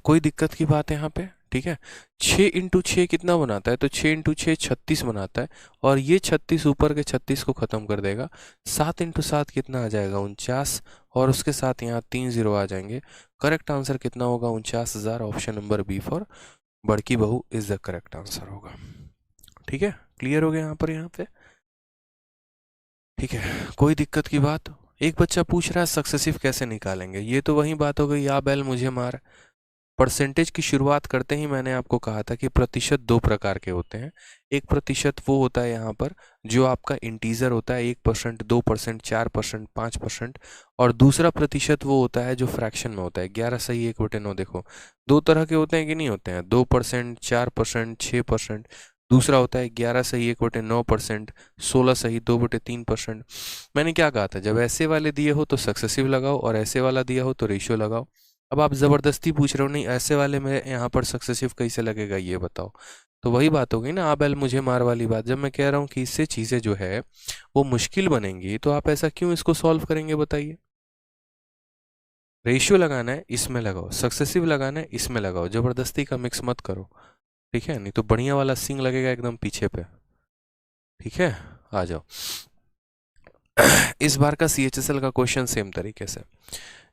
कोई दिक्कत की बात है यहाँ पे? ठीक है। 6 × 6 कितना बनाता है? तो 6 × 6 36 बनाता है, और ये 36 ऊपर के 36 को ख़त्म कर देगा। 7 × 7 कितना आ जाएगा? 49, और उसके साथ यहाँ 3 0 आ जाएंगे। करेक्ट आंसर कितना होगा? 49,000। ऑप्शन नंबर बी फॉर बड़की बहू इज द करेक्ट आंसर होगा। ठीक है, क्लियर हो गया यहाँ पे? ठीक है, कोई दिक्कत की बात? एक बच्चा पूछ रहा है सक्सेसिव कैसे निकालेंगे। ये तो वही बात हो गई, या बैल मुझे मार। परसेंटेज की शुरुआत करते ही मैंने आपको कहा था कि प्रतिशत दो प्रकार के होते हैं। एक प्रतिशत वो होता है यहाँ पर जो आपका इंटीजर होता है, 1%, 2%, 4%, 5%। और दूसरा प्रतिशत वो होता है जो फ्रैक्शन में होता है, 11 सही 1/9। देखो, दो तरह के होते हैं कि नहीं होते हैं? 2%, 4%, 6%। दूसरा होता है 11 सही 1/9%, 16 सही 2/3%। मैंने क्या कहा था? जब ऐसे वाले दिए हो तो सक्सेसिव लगाओ, और ऐसे वाला दिया हो तो रेशियो लगाओ। अब आप ज़बरदस्ती पूछ रहे हो, नहीं ऐसे वाले में यहाँ पर सक्सेसिव कैसे लगेगा ये बताओ। तो वही बात होगी ना, आप एल मुझे मार वाली बात। जब मैं कह रहा हूँ कि इससे चीज़ें जो है वो मुश्किल बनेंगी, तो आप ऐसा क्यों इसको सॉल्व करेंगे बताइए? रेशियो लगाना है इसमें लगाओ, सक्सेसिव लगाना है इसमें लगाओ, ज़बरदस्ती का मिक्स मत करो। ठीक है, नहीं तो बढ़िया वाला सिंग लगेगा एकदम पीछे पे। ठीक है, आ जाओ। इस बार का CHSL का क्वेश्चन सेम तरीके से।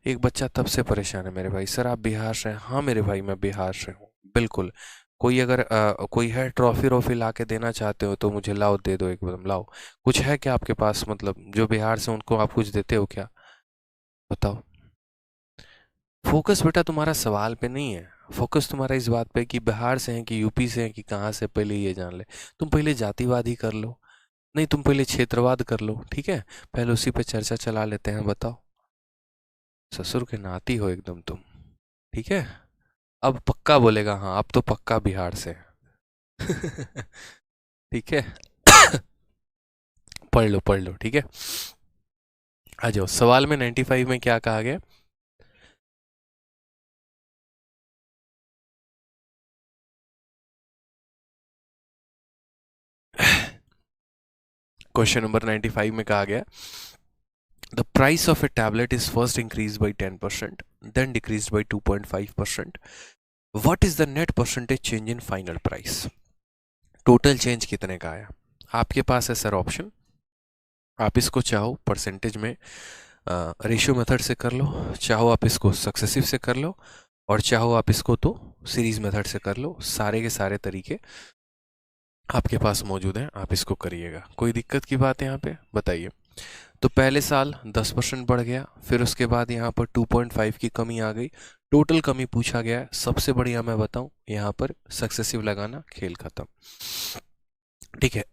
एक बच्चा तब से परेशान है मेरे भाई, सर आप बिहार से हैं? हाँ मेरे भाई मैं बिहार से हूँ, बिल्कुल। कोई अगर कोई है ट्रॉफी वॉफी ला के देना चाहते हो तो मुझे लाओ, दे दो एकदम, लाओ। कुछ है क्या आपके पास? मतलब जो बिहार से उनको आप कुछ देते हो क्या? बताओ। फोकस बेटा तुम्हारा सवाल पे नहीं है, फोकस तुम्हारा इस बात पे कि बिहार से हैं कि यूपी से हैं कि कहाँ से, पहले ये जान ले। तुम पहले जातिवाद ही कर लो, नहीं तुम पहले क्षेत्रवाद कर लो। ठीक है, पहले उसी पे चर्चा चला लेते हैं। बताओ, ससुर के नाती हो एकदम तुम। ठीक है, अब पक्का बोलेगा हाँ, अब तो पक्का बिहार से है। ठीक है। पढ़ लो ठीक है। आ जाओ, सवाल में 95 में क्या कहा गया? क्वेश्चन नंबर 95 में कहा गया, the price of a tablet is first increase by 10%, then decrease by 2.5%। What is the net percentage change in final price? Total change कितने का आया? आपके पास है सर ऑप्शन, आप इसको चाहो परसेंटेज में रेशियो मेथड से कर लो, चाहो आप इसको सक्सेसिव से कर लो, और चाहो आप इसको तो सीरीज मेथड से कर लो। सारे के सारे तरीके आपके पास मौजूद हैं, आप इसको करिएगा। कोई दिक्कत की बात है यहाँ पे? बताइए। तो पहले साल 10% बढ़ गया, फिर उसके बाद यहाँ पर 2.5 की कमी आ गई, टोटल कमी पूछा गया है। सबसे बढ़िया मैं बताऊं, यहाँ पर सक्सेसिव लगाना, खेल खत्म। ठीक है।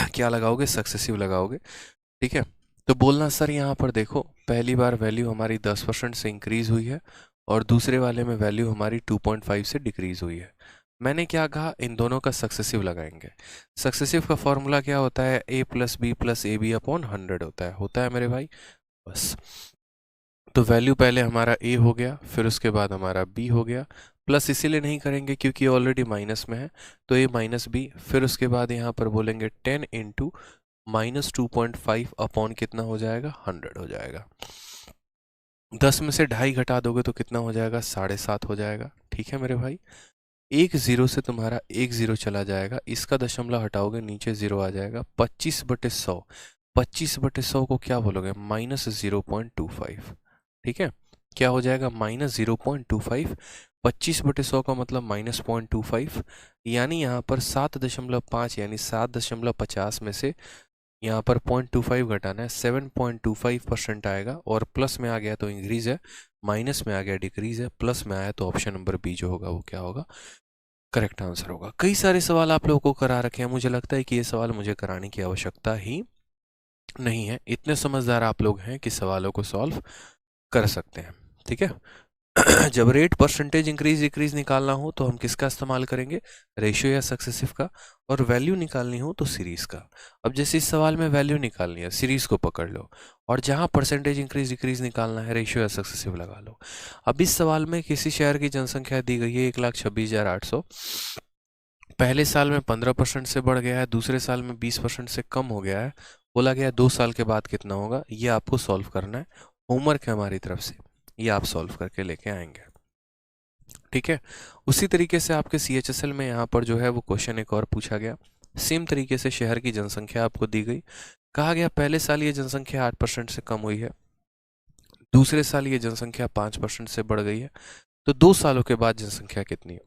क्या लगाओगे? सक्सेसिव लगाओगे। ठीक है, तो बोलना सर यहाँ पर देखो, पहली बार वैल्यू हमारी 10% से इंक्रीज हुई है, और दूसरे वाले में वैल्यू हमारी 2.5 से डिक्रीज हुई है। मैंने क्या कहा? इन दोनों का सक्सेसिव लगाएंगे। सक्सेसिव का फॉर्मूला क्या होता है? A+B+AB/100 होता है मेरे भाई, बस। तो वैल्यू पहले हमारा A हो गया, फिर उसके बाद हमारा B हो गया। प्लस इसीलिए नहीं करेंगे क्योंकि ऑलरेडी माइनस में है, तो A-B, फिर उसके बाद यहाँ पर बोलेंगे 10 इंटू -2.5 अपॉन कितना हो जाएगा? 100 हो जाएगा। 10 में से 2.5 घटा दोगे तो कितना हो जाएगा? 7.5 हो जाएगा। ठीक है मेरे भाई, एक जीरो से तुम्हारा एक जीरो चला जाएगा, इसका दशमलव हटाओगे नीचे जीरो आ जाएगा। 25/100, 25/100 को क्या बोलोगे? -0.25। ठीक है, क्या हो जाएगा? -0.25। 25/100 का मतलब -0.25, यानी यहाँ पर 7.5 यानी 7.50 में से यहाँ पर 0.25 घटाना है, 7.25% आएगा। और प्लस में आ गया तो इंक्रीज है, माइनस में आ गया डिक्रीज है, प्लस में आया तो ऑप्शन नंबर बी जो होगा वो क्या होगा? करेक्ट आंसर होगा। कई सारे सवाल आप लोगों को करा रखे हैं, मुझे लगता है कि ये सवाल मुझे कराने की आवश्यकता ही नहीं है। इतने समझदार आप लोग हैं कि सवालों को सॉल्व कर सकते हैं। ठीक है। जब रेट परसेंटेज इंक्रीज डिक्रीज निकालना हो तो हम किसका इस्तेमाल करेंगे? रेशियो या सक्सेसिव का। और वैल्यू निकालनी हो तो सीरीज का। अब जैसे इस सवाल में वैल्यू निकालनी है, सीरीज को पकड़ लो, और जहां परसेंटेज इंक्रीज डिक्रीज निकालना है, रेशियो या सक्सेसिव लगा लो। अब इस सवाल में किसी शहर की जनसंख्या दी गई है 1,26,800, पहले साल में 15% से बढ़ गया है, दूसरे साल में 20% से कम हो गया है, बोला गया 2 साल के बाद कितना होगा? ये आपको सॉल्व करना है, होमवर्क है हमारी तरफ से, ये आप सॉल्व करके लेके आएंगे। ठीक है। उसी तरीके से आपके CHSL में यहाँ पर जो है वो क्वेश्चन एक और पूछा गया। सेम तरीके से शहर की जनसंख्या आपको दी गई, कहा गया पहले साल ये जनसंख्या 8% से कम हुई है, दूसरे साल ये जनसंख्या 5% से बढ़ गई है, तो 2 सालों के बाद जनसंख्या कितनी है।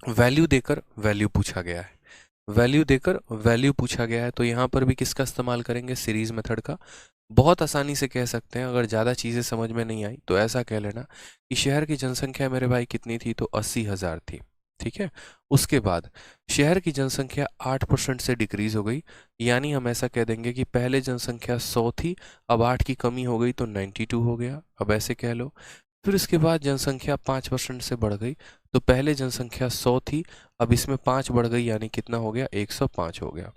वैल्यू देकर वैल्यू पूछा गया है, वैल्यू देकर वैल्यू पूछा गया है, तो यहाँ पर भी किसका इस्तेमाल करेंगे, सीरीज मेथड का। बहुत आसानी से कह सकते हैं, अगर ज़्यादा चीज़ें समझ में नहीं आई तो ऐसा कह लेना कि शहर की जनसंख्या मेरे भाई कितनी थी, तो 80,000 थी। ठीक है। उसके बाद शहर की जनसंख्या 8% से डिक्रीज हो गई, यानी हम ऐसा कह देंगे कि पहले जनसंख्या 100 थी, अब 8 की कमी हो गई तो 92 हो गया, अब ऐसे कह लो। फिर इसके बाद जनसंख्या 5% से बढ़ गई, तो पहले जनसंख्या 100 थी, अब इसमें 5 बढ़ गई, यानी कितना हो गया, 105 हो गया।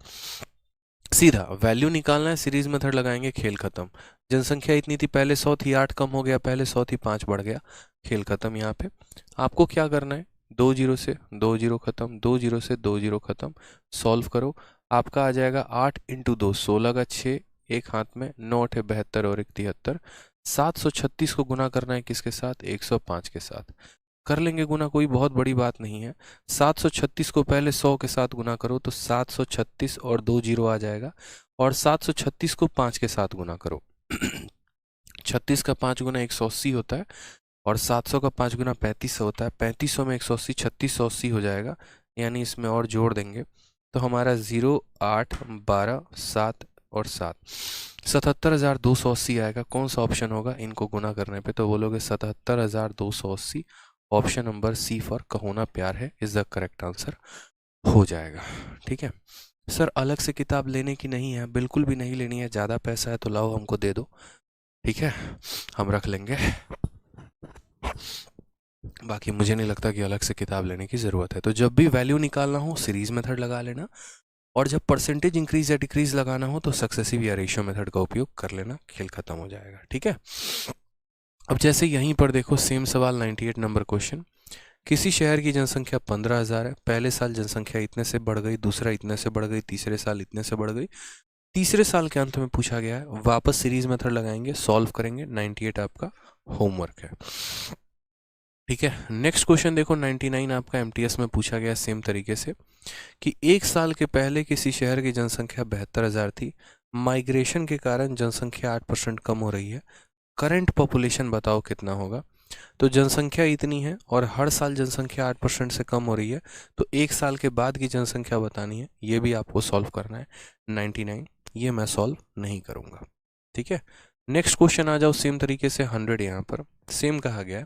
सीधा वैल्यू निकालना है, सीरीज मेथड लगाएंगे, खेल खत्म। जनसंख्या इतनी थी, पहले 100 थी, 8 कम हो गया, पहले 100 थी, 5 बढ़ गया, खेल खत्म। यहाँ पे आपको क्या करना है, 2 जीरो से 2 जीरो खत्म, 2 जीरो से 2 जीरो खत्म, सॉल्व करो। आपका आ जाएगा 8 इंटू 2 16 का 6, एक हाथ में 9 8 72 और 1 73। 736 को गुना करना है किसके साथ, 105 के साथ। कर लेंगे गुना, कोई बहुत बड़ी बात नहीं है। 736 को पहले 100 के साथ गुना करो तो 736 और 2 जीरो आ जाएगा, और 736 को 5 के साथ गुना करो 36 का 5 गुना 180 होता है, और 700 का 5 गुना 3500 होता है। 3500 में 180 3680 हो जाएगा, यानी इसमें और जोड़ देंगे तो हमारा 0 8 12 7 और 7 77,280 आएगा। कौन सा ऑप्शन होगा इनको गुना करने पे, तो बोलोगे 77,280। ऑप्शन नंबर सी फॉर कहोना प्यार है इज द करेक्ट आंसर हो जाएगा। ठीक है सर, अलग से किताब लेने की नहीं है, बिल्कुल भी नहीं लेनी है, ज़्यादा पैसा है तो लाओ हमको दे दो, ठीक है, हम रख लेंगे। बाकी मुझे नहीं लगता कि अलग से किताब लेने की ज़रूरत है। तो जब भी वैल्यू निकालना हो सीरीज मेथड लगा लेना, और जब परसेंटेज इंक्रीज या डिक्रीज लगाना हो तो सक्सेसिव या रेशियो मेथड का उपयोग कर लेना, खेल खत्म हो जाएगा। ठीक है। अब जैसे यहीं पर देखो सेम सवाल 98 नंबर क्वेश्चन, किसी शहर की जनसंख्या 15,000 है, पहले साल जनसंख्या इतने से बढ़ गई, दूसरा इतने से बढ़ गई, तीसरे साल इतने से बढ़ गई, तीसरे साल के अंत में पूछा गया है। वापस सीरीज मेथड लगाएंगे, सॉल्व करेंगे। 98 आपका होमवर्क है। ठीक है। नेक्स्ट क्वेश्चन देखो 99 आपका MTS में पूछा गया सेम तरीके से, कि एक साल के पहले किसी शहर की जनसंख्या 72,000 थी, माइग्रेशन के कारण जनसंख्या 8% कम हो रही है, करंट पॉपुलेशन बताओ कितना होगा। तो जनसंख्या इतनी है और हर साल जनसंख्या 8% से कम हो रही है, तो एक साल के बाद की जनसंख्या बतानी है, ये भी आपको सॉल्व करना है। 99 ये मैं सॉल्व नहीं करूँगा। ठीक है। नेक्स्ट क्वेश्चन आ जाओ सेम तरीके से 100। यहाँ पर सेम कहा गया है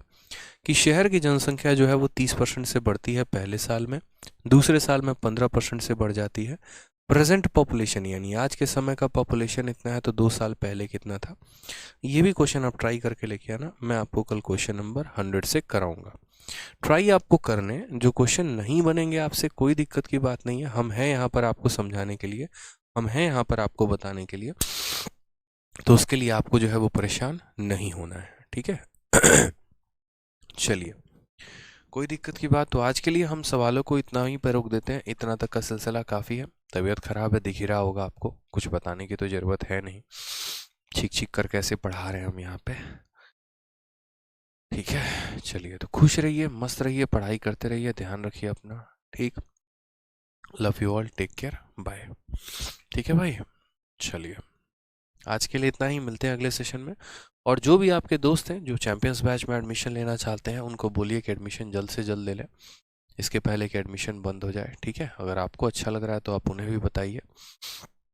कि शहर की जनसंख्या जो है वो 30% से बढ़ती है पहले साल में, दूसरे साल में 15% से बढ़ जाती है। प्रेजेंट पॉपुलेशन यानी आज के समय का पॉपुलेशन इतना है, तो 2 साल पहले कितना था। ये भी क्वेश्चन आप ट्राई करके लेके आना, मैं आपको कल क्वेश्चन नंबर 100 से कराऊंगा। ट्राई आपको करने, जो क्वेश्चन नहीं बनेंगे आपसे कोई दिक्कत की बात नहीं है, हम हैं यहाँ पर आपको समझाने के लिए, हम हैं यहाँ पर आपको बताने के लिए, तो उसके लिए आपको जो है वो परेशान नहीं होना है। ठीक है। चलिए, कोई दिक्कत की बात, तो आज के लिए हम सवालों को इतना ही पर रोक देते हैं, इतना तक का सिलसिला काफ़ी है। तबीयत खराब है, दिख ही रहा होगा आपको, कुछ बताने की तो ज़रूरत है नहीं, छीक छीक कर कैसे पढ़ा रहे हैं हम यहाँ पे। ठीक है, चलिए, तो खुश रहिए, मस्त रहिए, पढ़ाई करते रहिए, ध्यान रखिए अपना। ठीक, love you all, take care, bye. ठीक है भाई, चलिए आज के लिए इतना ही, मिलते हैं अगले सेशन में। और जो भी आपके दोस्त हैं जो चैंपियंस बैच में एडमिशन लेना चाहते हैं, उनको बोलिए कि एडमिशन जल्द से जल्द ले लें, इसके पहले कि एडमिशन बंद हो जाए। ठीक है, अगर आपको अच्छा लग रहा है तो आप उन्हें भी बताइए।